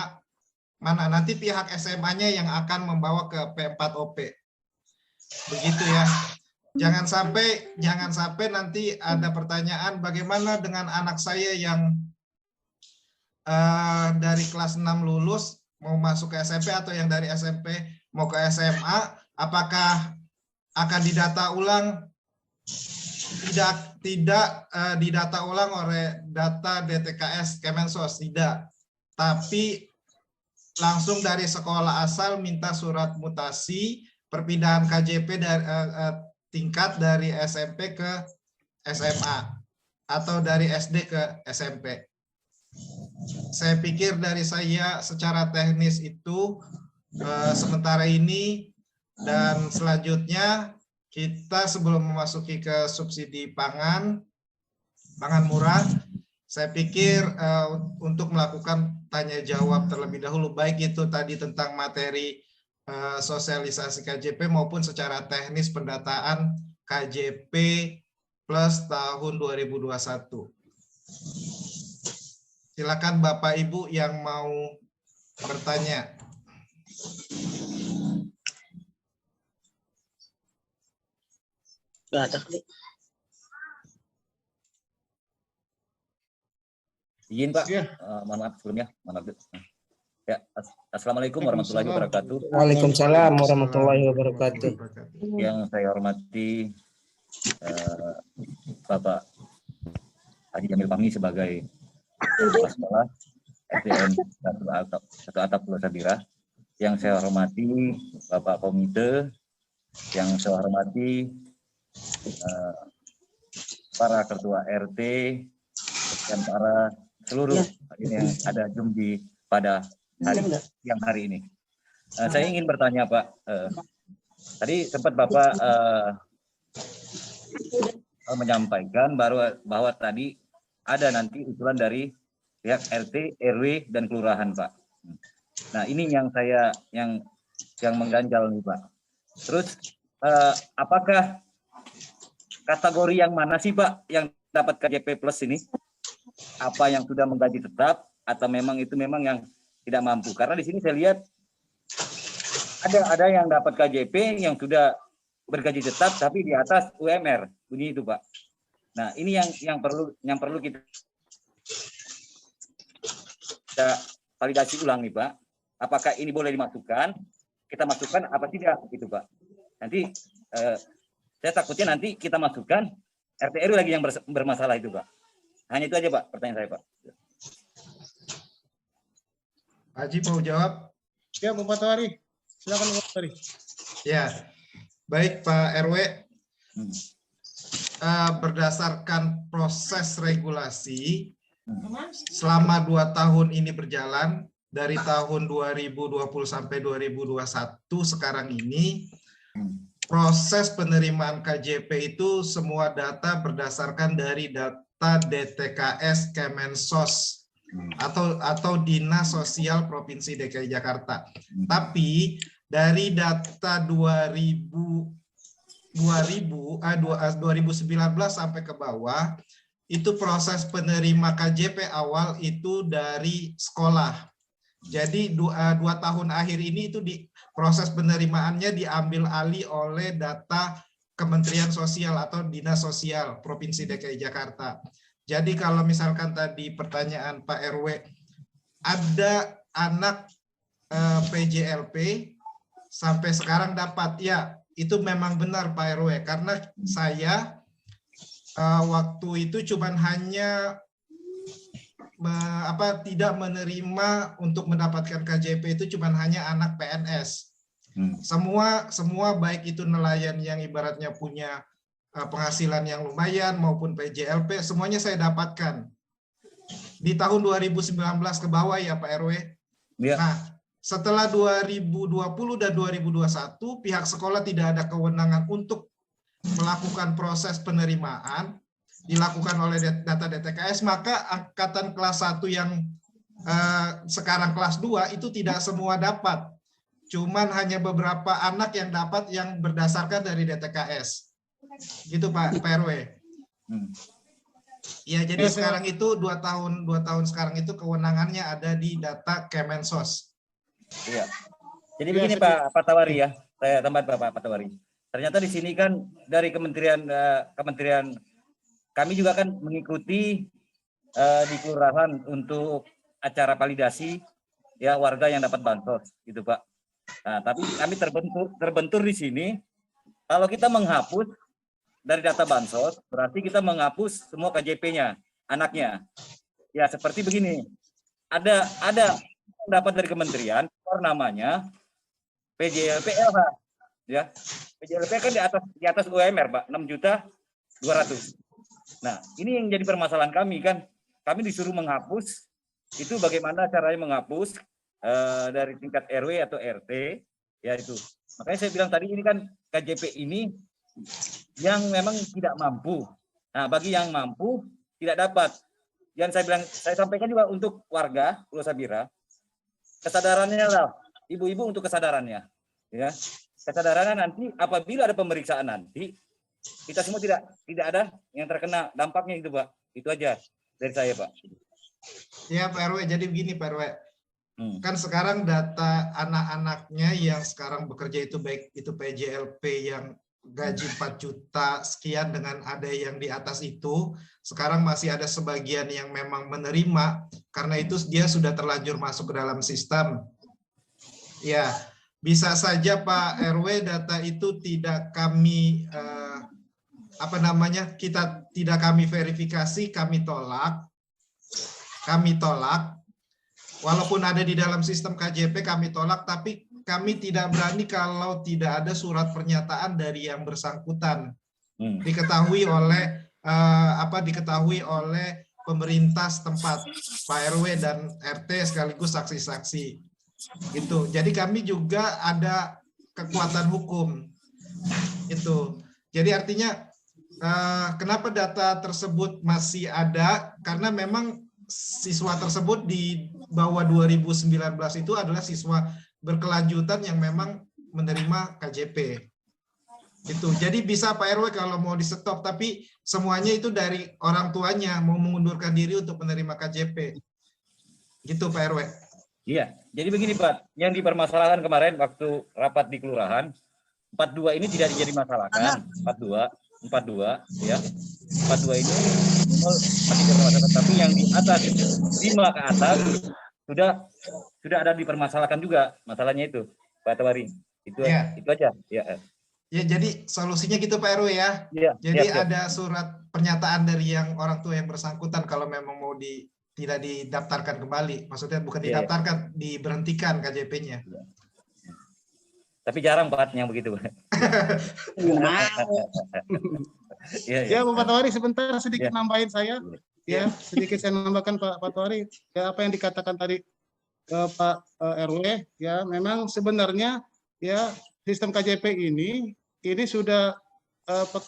mana. Nanti pihak SMA-nya yang akan membawa ke P4OP. Begitu ya. Jangan sampai nanti ada pertanyaan bagaimana dengan anak saya yang dari kelas 6 lulus mau masuk ke SMP atau yang dari SMP mau ke SMA, apakah akan didata ulang? Tidak didata ulang oleh data DTKS Kemensos, tidak. Tapi langsung dari sekolah asal minta surat mutasi perpindahan KJP dari tingkat dari SMP ke SMA atau dari SD ke SMP. Saya pikir dari saya secara teknis itu sementara ini, dan selanjutnya kita sebelum memasuki ke subsidi pangan murah, saya pikir untuk melakukan tanya jawab terlebih dahulu, baik itu tadi tentang materi sosialisasi KJP maupun secara teknis pendataan KJP plus tahun 2021. Silakan Bapak Ibu yang mau bertanya. Izin Pak, Ya. mohon maaf sebelumnya. Ya, Assalamualaikum warahmatullahi wabarakatuh. Waalaikumsalam warahmatullahi wabarakatuh. Yang saya hormati Bapak Haji Jamil Fahmi sebagai Kepala Sekolah SDN 1 Atap Pulau Sabira. Yang saya hormati Bapak Komite, yang saya hormati para ketua RT dan para seluruh yang ada Zoom pada hari ini. Saya ingin bertanya Pak, tadi sempat Bapak menyampaikan bahwa tadi ada nanti usulan dari pihak RT, RW dan kelurahan Pak. Nah ini yang yang mengganjal nih Pak. Terus apakah kategori yang mana sih Pak yang dapat KJP plus ini? Apa yang sudah menggaji tetap atau memang itu memang yang tidak mampu? Karena di sini saya lihat ada yang dapat KJP yang sudah bergaji tetap tapi di atas UMR, bunyi itu Pak. Nah ini yang perlu kita validasi ulang nih Pak. Apakah ini boleh dimasukkan? Kita masukkan apa tidak gitu Pak? Nanti saya takutnya nanti kita masukkan RT RW lagi yang bermasalah itu Pak. Hanya itu aja Pak pertanyaan saya Pak. Haji mau jawab? Ya, Bapak Tawari. Silakan Bapak Tawari. Ya, baik Pak RW. Berdasarkan proses regulasi selama 2 tahun ini berjalan dari tahun 2020 sampai 2021 sekarang ini, proses penerimaan KJP itu semua data berdasarkan dari data DTKS Kemensos atau Dinas Sosial Provinsi DKI Jakarta. Tapi dari data 2019 sampai ke bawah, itu proses penerima KJP awal itu dari sekolah. Jadi 2 tahun akhir ini itu proses penerimaannya diambil alih oleh data Kementerian Sosial atau Dinas Sosial Provinsi DKI Jakarta. Jadi kalau misalkan tadi pertanyaan Pak RW, ada anak PJLP sampai sekarang dapat, ya itu memang benar Pak RW, karena saya waktu itu cuman hanya tidak menerima untuk mendapatkan KJP itu cuman hanya anak PNS. Semua baik itu nelayan yang ibaratnya punya penghasilan yang lumayan maupun PJLP, semuanya saya dapatkan di tahun 2019 ke bawah ya Pak RW. Ya. Nah, setelah 2020 dan 2021 pihak sekolah tidak ada kewenangan untuk melakukan proses penerimaan, dilakukan oleh data DTKS, maka angkatan kelas 1 yang sekarang kelas 2 itu tidak semua dapat. Cuman hanya beberapa anak yang dapat yang berdasarkan dari DTKS. Gitu Pak RW. Ya, jadi sekarang itu 2 tahun sekarang itu kewenangannya ada di data Kemensos. Iya. Jadi begini Pak Tawari ya, saya tambah Pak Tawari. Ternyata di sini kan dari kementerian kami juga kan mengikuti di kelurahan untuk acara validasi ya warga yang dapat bansos gitu Pak. Nah, tapi kami terbentur di sini kalau kita menghapus dari data bansos berarti kita menghapus semua KJP-nya anaknya. Ya seperti begini. Ada dapat dari kementerian namanya PJLP LH ya. PJLP kan di atas UMR Pak, 6.200.000. Nah, ini yang jadi permasalahan kami kan. Kami disuruh menghapus. Itu bagaimana caranya menghapus dari tingkat RW atau RT ya itu. Makanya saya bilang tadi ini kan KJP ini yang memang tidak mampu. Nah, bagi yang mampu tidak dapat. Yang saya sampaikan juga untuk warga Pulau Sabira, kesadarannya lah, ibu-ibu untuk kesadarannya, ya. Kesadarannya nanti apabila ada pemeriksaan nanti kita semua tidak ada yang terkena dampaknya itu Pak. Itu aja dari saya Pak. Ya Pak RW, jadi begini Pak RW. Kan sekarang data anak-anaknya yang sekarang bekerja itu baik itu PJLP yang gaji 4 juta sekian dengan ada yang di atas itu, sekarang masih ada sebagian yang memang menerima karena itu dia sudah terlanjur masuk ke dalam sistem. Ya, bisa saja Pak RW data itu tidak kami kita tidak kami verifikasi, kami tolak. Walaupun ada di dalam sistem KJP kami tolak, tapi kami tidak berani kalau tidak ada surat pernyataan dari yang bersangkutan. Diketahui oleh pemerintah setempat, Pak RW dan RT sekaligus saksi-saksi. Gitu. Jadi kami juga ada kekuatan hukum. Itu. Jadi artinya kenapa data tersebut masih ada? Karena memang siswa tersebut di bawah 2019 itu adalah siswa berkelanjutan yang memang menerima KJP. Itu. Jadi bisa Pak RW kalau mau di stop, tapi semuanya itu dari orang tuanya mau mengundurkan diri untuk menerima KJP. Gitu Pak RW. Iya, jadi begini Pak, yang dipermasalahkan kemarin waktu rapat di kelurahan, 42 ini tidak jadi masalahkan, 42 ya. 42 ini masih dipermasalahkan, tapi yang di atas 5 ke atas sudah ada dipermasalahkan juga masalahnya itu, Pak Tawari. Itu aja. Ya. Ya, jadi solusinya gitu Pak RW ya. Ya, jadi siap. ada surat pernyataan dari yang orang tua yang bersangkutan kalau memang mau tidak didaftarkan kembali. Maksudnya bukan didaftarkan, diberhentikan KJP-nya. Ya. Tapi jarang Pak yang begitu. Ya, Pak Tawari, sebentar sedikit nambahin saya. Ya, sedikit saya nambahkan Pak Tawari. Ya, apa yang dikatakan tadi Pak RW, ya memang sebenarnya ya sistem KJP ini sudah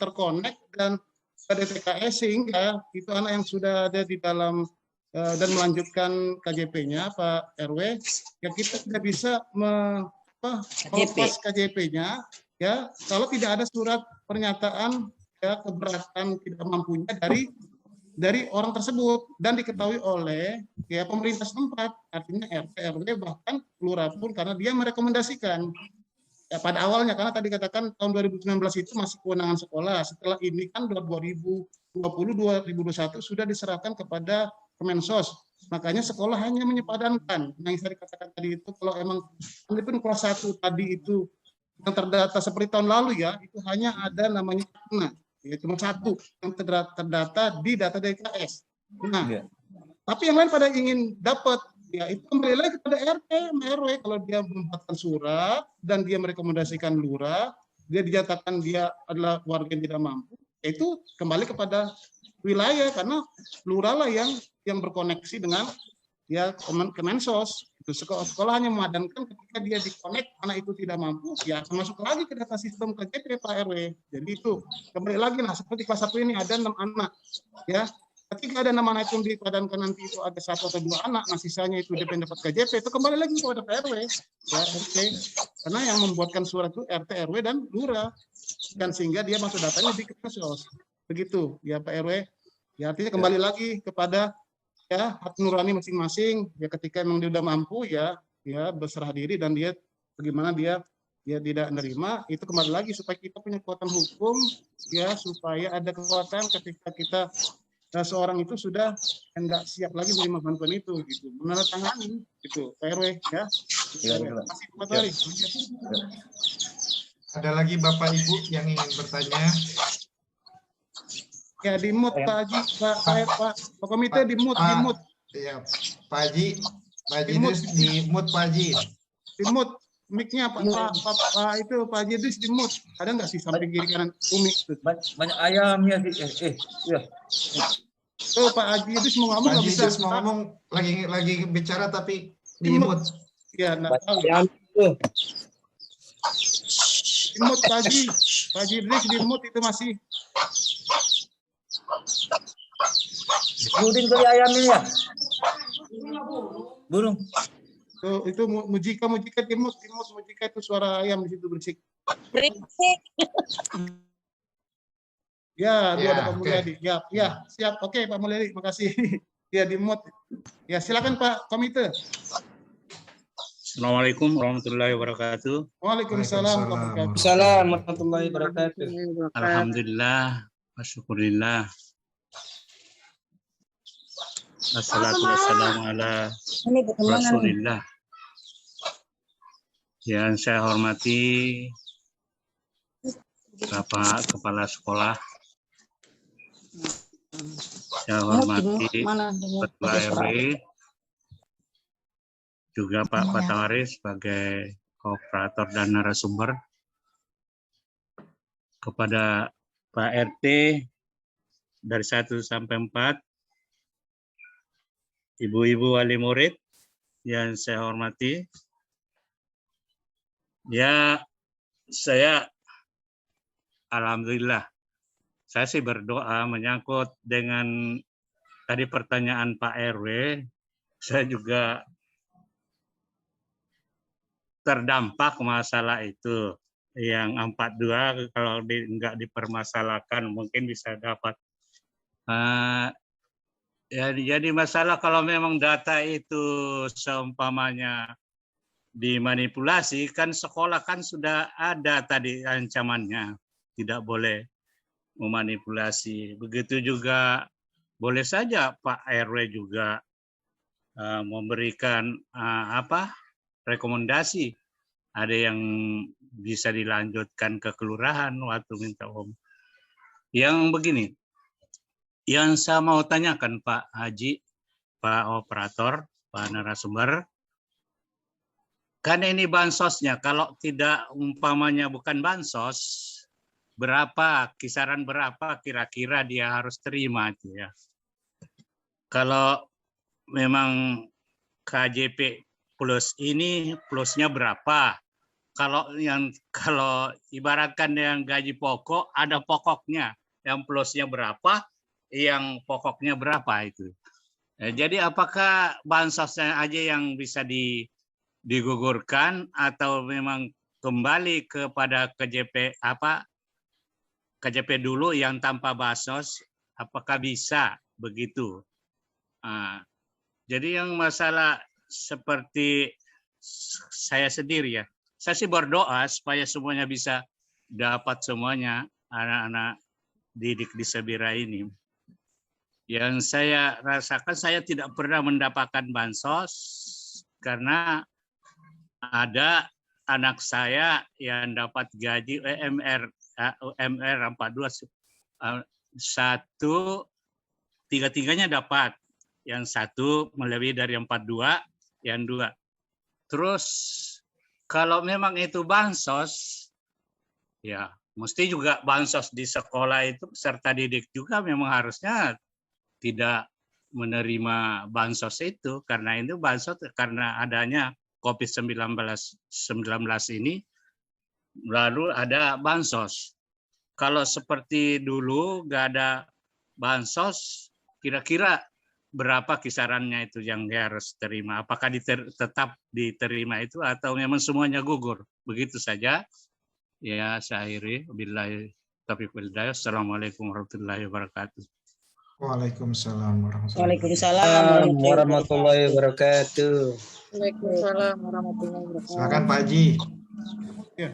terkonek dan DTKS, sehingga itu anak yang sudah ada di dalam dan melanjutkan KJP-nya Pak RW, ya kita tidak bisa melepas KJP-nya ya kalau tidak ada surat pernyataan ya keberatan tidak mampunya dari orang tersebut dan diketahui oleh ya pemerintah setempat, artinya RT RW bahkan lurah pun, karena dia merekomendasikan. Ya, pada awalnya, karena tadi katakan tahun 2019 itu masih kewenangan sekolah. Setelah ini kan 2020-2021 sudah diserahkan kepada Kemensos. Makanya sekolah hanya menyepadankan. Yang saya katakan tadi itu, kalau emang pun kelas 1 tadi itu yang terdata seperti tahun lalu ya, itu hanya ada namanya anak, ya cuma satu yang terdata di data DKS. Nah, tapi yang lain pada ingin dapat. Ya, itu kembali lagi kepada RT, RW. Kalau dia membuatkan surat dan dia merekomendasikan lurah, dia dinyatakan dia adalah warga yang tidak mampu, itu kembali kepada wilayah, karena lurah lah yang berkoneksi dengan ya Kemensos. Itu sekolah hanya memadankan ketika dia dikonek, anak itu tidak mampu, ya masuk lagi ke data sistem KJP Pak RW. Jadi itu kembali lagi, nah seperti kelas 1 ini ada 6 anak, ya. Ketika ada nama anak yang dipadankan nanti itu ada 1 atau 2 anak, nah sisanya itu dapat KJP, itu kembali lagi kepada RW, ya RT, karena yang membuatkan surat itu RT, RW dan lurah, dan sehingga dia masuk datanya di Kemensos, begitu, ya Pak RW. Ya artinya kembali lagi kepada ya hati nurani masing-masing, ya ketika memang dia sudah mampu ya berserah diri dan dia bagaimana dia tidak menerima, itu kembali lagi supaya kita punya kekuatan hukum, ya supaya ada kekuatan ketika kita seorang itu sudah enggak siap lagi menerima bantuan itu, gitu, menandatangani, gitu, Pak RW, ya. Terima kasih Pak Tawari. Ada lagi Bapak Ibu yang ingin bertanya? Ya, di mute Pak Haji, Pak Komite di mute. Ya, Pak Haji di mute Pak Haji. Di mute mic-nya Pak Haji Idris di mute. Ada nggak sih samping kiri kanan Umi? Banyak ayamnya sih. Ya. Oh, Pak Haji Idris mau ngomong nggak bisa. Mau ngomong lagi bicara tapi di mute. Ya, nggak tahu. Di mute Pak Haji Idris di mute itu masih. Udin beli ayamnya ya? Burung. Tuh, itu Mujika di mute, Mujika itu suara ayam di situ berisik. Berisik. Ya, ada Pak Mulyadi. Ya, siap. Oke, Pak Mulyadi, makasih. Ya, di mute. Ya, silakan Pak Komite. Assalamualaikum warahmatullahi wabarakatuh. Waalaikumsalam warahmatullahi wabarakatuh. Alhamdulillah, wasyukurillah. Assalatu wassalamu ala Rasulillah. Yang saya hormati Bapak Kepala Sekolah, saya hormati Ketua RW, juga Pak Tawari sebagai kooperator dan narasumber, kepada Pak RT dari 1 sampai 4, Ibu-ibu wali murid yang saya hormati. Ya, saya alhamdulillah, saya sih berdoa menyangkut dengan tadi pertanyaan Pak RW, saya juga terdampak masalah itu. Yang 42 kalau nggak dipermasalahkan mungkin bisa dapat. Ya, jadi masalah kalau memang data itu seumpamanya dimanipulasi, kan sekolah kan sudah ada tadi ancamannya, tidak boleh memanipulasi. Begitu juga boleh saja Pak RW juga memberikan rekomendasi. Ada yang bisa dilanjutkan ke kelurahan waktu minta Yang begini, yang saya mau tanyakan Pak Haji, Pak Operator, Pak Narasumber, kan ini bansosnya, kalau tidak umpamanya bukan bansos, kisaran berapa kira-kira dia harus terima itu ya. Kalau memang KJP plus ini plusnya berapa? Kalau ibaratkan yang gaji pokok ada pokoknya, yang plusnya berapa, yang pokoknya berapa itu. Jadi apakah bansosnya aja yang bisa digugurkan atau memang kembali kepada KJP dulu yang tanpa bansos, apakah bisa begitu? Jadi yang masalah seperti saya sendiri ya, saya sih berdoa supaya semuanya bisa dapat semuanya anak-anak didik di Sabira ini. Yang saya rasakan saya tidak pernah mendapatkan bansos karena ada anak saya yang dapat gaji UMR 42 satu tiga-tiganya dapat, yang satu melebihi dari 42, yang 2. Terus kalau memang itu bansos, ya mesti juga bansos di sekolah itu peserta didik juga memang harusnya tidak menerima bansos itu, karena itu bansos karena adanya COVID-19 ini, lalu ada bansos. Kalau seperti dulu nggak ada bansos, kira-kira berapa kisarannya itu yang dia harus terima? Apakah tetap diterima itu atau memang semuanya gugur? Begitu saja. Ya, saya akhiri. Billahi taufiq wal hidayah. Assalamualaikum warahmatullahi wabarakatuh. Waalaikumsalam warahmatullahi Waalaikumsalam warahmatullahi wabarakatuh. Waalaikumsalam warahmatullahi wabarakatuh. Silakan Pak Haji. Ya.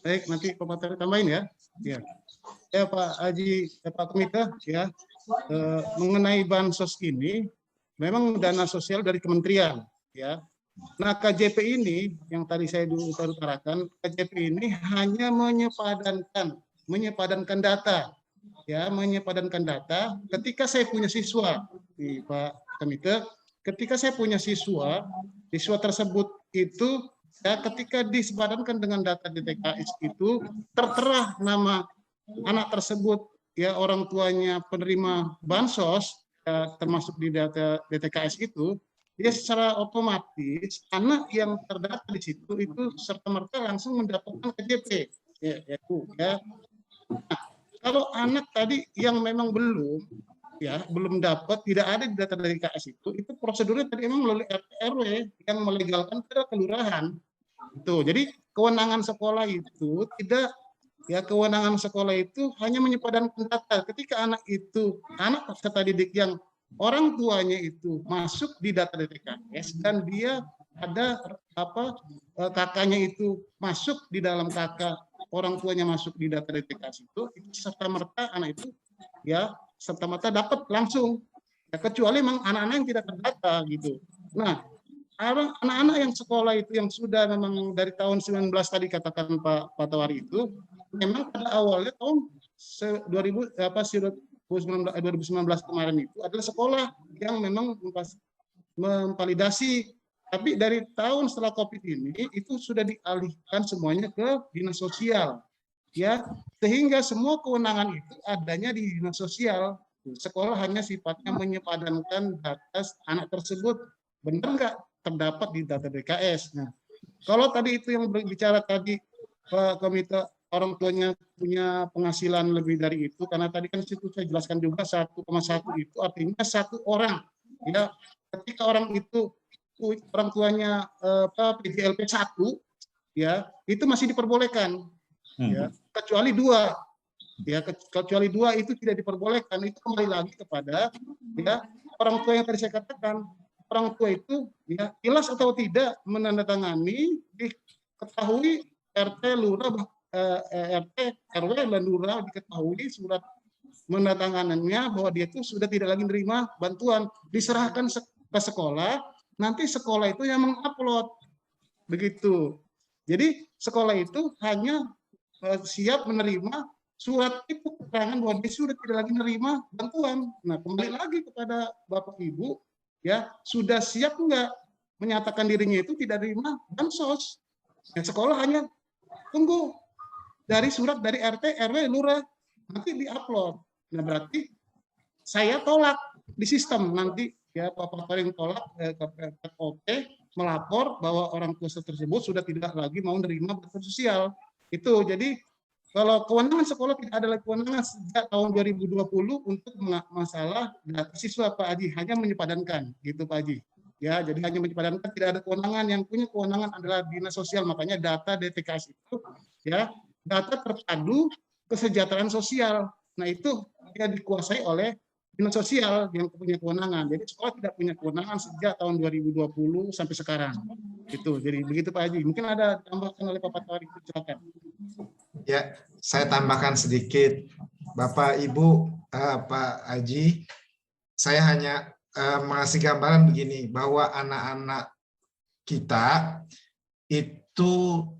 Baik, nanti Pak Materi tambahin ya. Ya. Ya Pak Haji, Pak Komite ya. Mengenai bansos ini memang dana sosial dari kementerian ya. Nah, KJP ini yang tadi saya utarakan, KJP ini hanya menyepadankan data ya, menyepadankan data. Ketika saya punya siswa nih Pak Komite, ketika saya punya siswa tersebut itu ya, ketika disepadankan dengan data DTKS itu tertera nama anak tersebut ya, orang tuanya penerima bansos ya, termasuk di data DTKS itu, dia secara otomatis anak yang terdata di situ itu serta-merta langsung mendapatkan KJP ya. Nah, kalau anak tadi yang memang belum dapat, tidak ada di data DTKS itu prosedurnya tadi memang melalui RT RW yang melegalkan ke kelurahan. Itu. Jadi kewenangan sekolah itu tidak ya, kewenangan sekolah itu hanya menyepadankan data. Ketika anak peserta didik yang orang tuanya itu masuk di data DTKS dan dia ada kakaknya itu masuk di dalam kakak, orang tuanya masuk di data DTKS itu serta merta anak itu ya serta merta dapat langsung. Ya, kecuali memang anak-anak yang tidak terdata gitu. Nah, anak-anak yang sekolah itu yang sudah memang dari tahun 19 tadi katakan Pak Tawari itu memang pada awalnya tahun 2019 kemarin itu adalah sekolah yang memang memvalidasi, tapi dari tahun setelah COVID ini itu sudah dialihkan semuanya ke dinas sosial ya, sehingga semua kewenangan itu adanya di dinas sosial. Sekolah hanya sifatnya menyepadankan data anak tersebut benar nggak terdapat di data DKS. Nah, kalau tadi itu yang berbicara tadi Pak Komite, orang tuanya punya penghasilan lebih dari itu, karena tadi kan situ saya jelaskan juga 1,1 itu artinya satu orang ya, ketika orang itu orang tuanya PJLP 1 ya, itu masih diperbolehkan ya, kecuali 2 ya, kecuali 2 itu tidak diperbolehkan. Itu kembali lagi kepada ya orang tua yang tadi saya katakan, orang tua itu ya jelas atau tidak menandatangani, diketahui RT lurah RT RW dan lurah diketahui surat menandatangannya bahwa dia itu sudah tidak lagi menerima bantuan, diserahkan ke sekolah, nanti sekolah itu yang mengupload begitu. Jadi sekolah itu hanya siap menerima surat itu, keterangan bahwa dia sudah tidak lagi menerima bantuan. Nah, kembali lagi kepada Bapak Ibu, ya sudah siap enggak menyatakan dirinya itu tidak terima bansos. Nah, sekolah hanya tunggu dari surat dari RT, RW, lurah, nanti diupload. Nah, berarti saya tolak di sistem nanti ya, Bapak paling tolak ke POP melapor bahwa orang tua tersebut sudah tidak lagi mau menerima bantuan sosial. Itu jadi kalau kewenangan sekolah tidak ada lagi kewenangan sejak tahun 2020 untuk masalah data siswa, Pak Haji, hanya menyepadankan gitu Pak Haji. Ya, jadi hanya menyepadankan, tidak ada kewenangan. Yang punya kewenangan adalah Dinas Sosial, makanya data DTKS itu ya data terpadu kesejahteraan sosial. Nah, itu dia dikuasai oleh Dinas Sosial yang punya kewenangan. Jadi sekolah tidak punya kewenangan sejak tahun 2020 sampai sekarang. Itu. Jadi begitu Pak Haji. Mungkin ada tambahkan oleh Pak Tarik, silakan. Ya, saya tambahkan sedikit. Bapak, Ibu, Pak Haji, saya hanya mengasih gambaran begini, bahwa anak-anak kita itu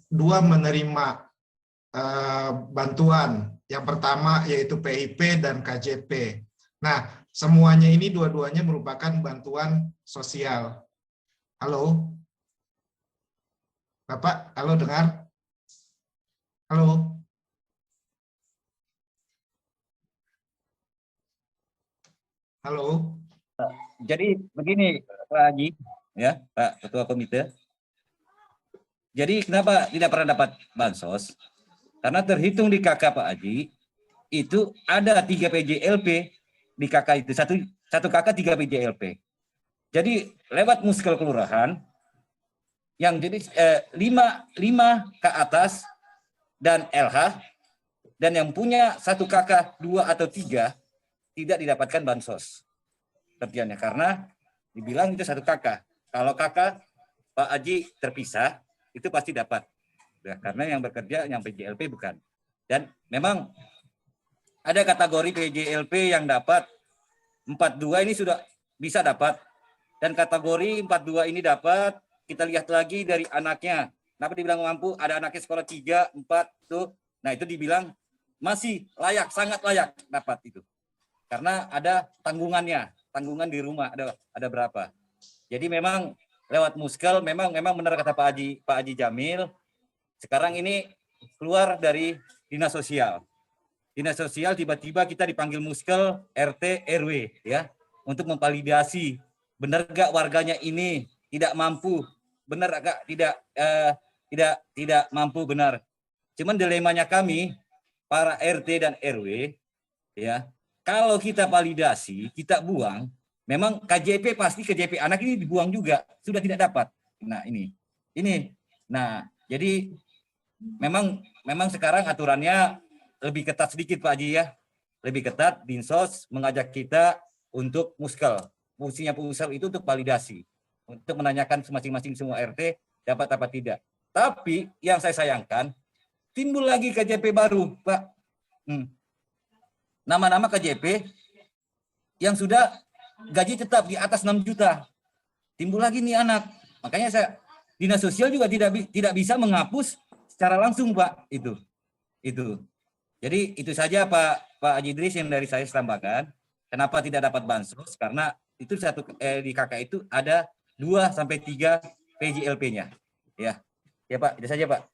2 menerima bantuan. Yang pertama yaitu PIP dan KJP. Nah, semuanya ini dua-duanya merupakan bantuan sosial. Halo? Bapak, halo dengar? Halo? Halo? Jadi begini Pak Haji, ya Pak Ketua Komite. Jadi kenapa tidak pernah dapat bansos? Karena terhitung di KK Pak Haji, itu ada 3 PJLP di KK itu, satu KK 3 PJLP. Jadi lewat muskel kelurahan, yang jadi 5 ke atas dan LH, dan yang punya 1 KK 2 atau 3 tidak didapatkan bansos. Terjadinya karena dibilang itu 1 KK. Kalau KK Pak Haji terpisah, itu pasti dapat. Ya, karena yang bekerja yang PJLP bukan. Dan memang ada kategori PJLP yang dapat 42 ini sudah bisa dapat. Dan kategori 42 ini dapat, kita lihat lagi dari anaknya. Kenapa dibilang mampu? Ada anaknya sekolah 3, 4 tuh. Nah, itu dibilang masih layak, sangat layak dapat itu. Karena ada tanggungannya, tanggungan di rumah ada berapa. Jadi memang lewat muskel, memang benar kata Pak Haji Jamil, sekarang ini keluar dari Dinas Sosial. Dinas Sosial tiba-tiba kita dipanggil muskel RT RW ya, untuk memvalidasi benar gak warganya ini tidak mampu, benar agak tidak mampu benar. Cuman dilemanya kami para RT dan RW ya, kalau kita validasi, kita buang, memang KJP pasti KJP anak ini dibuang juga, sudah tidak dapat. Nah, ini. Nah, jadi memang sekarang aturannya lebih ketat sedikit Pak Haji ya. Lebih ketat, Dinsos mengajak kita untuk muskel. Fungsinya muskel itu untuk validasi, untuk menanyakan masing-masing semua RT dapat apa tidak. Tapi yang saya sayangkan, timbul lagi KJP baru, Pak. Nama-nama KJP yang sudah gaji tetap di atas 6 juta. Timbul lagi nih anak. Makanya Dinas Sosial juga tidak bisa menghapus secara langsung, Pak. Itu. Jadi itu saja Pak Haji Idris yang dari saya tambahkan. Kenapa tidak dapat bansos? Karena itu di KK itu ada 2 sampai 3 PJLP-nya. Ya. Ya Pak, itu saja Pak.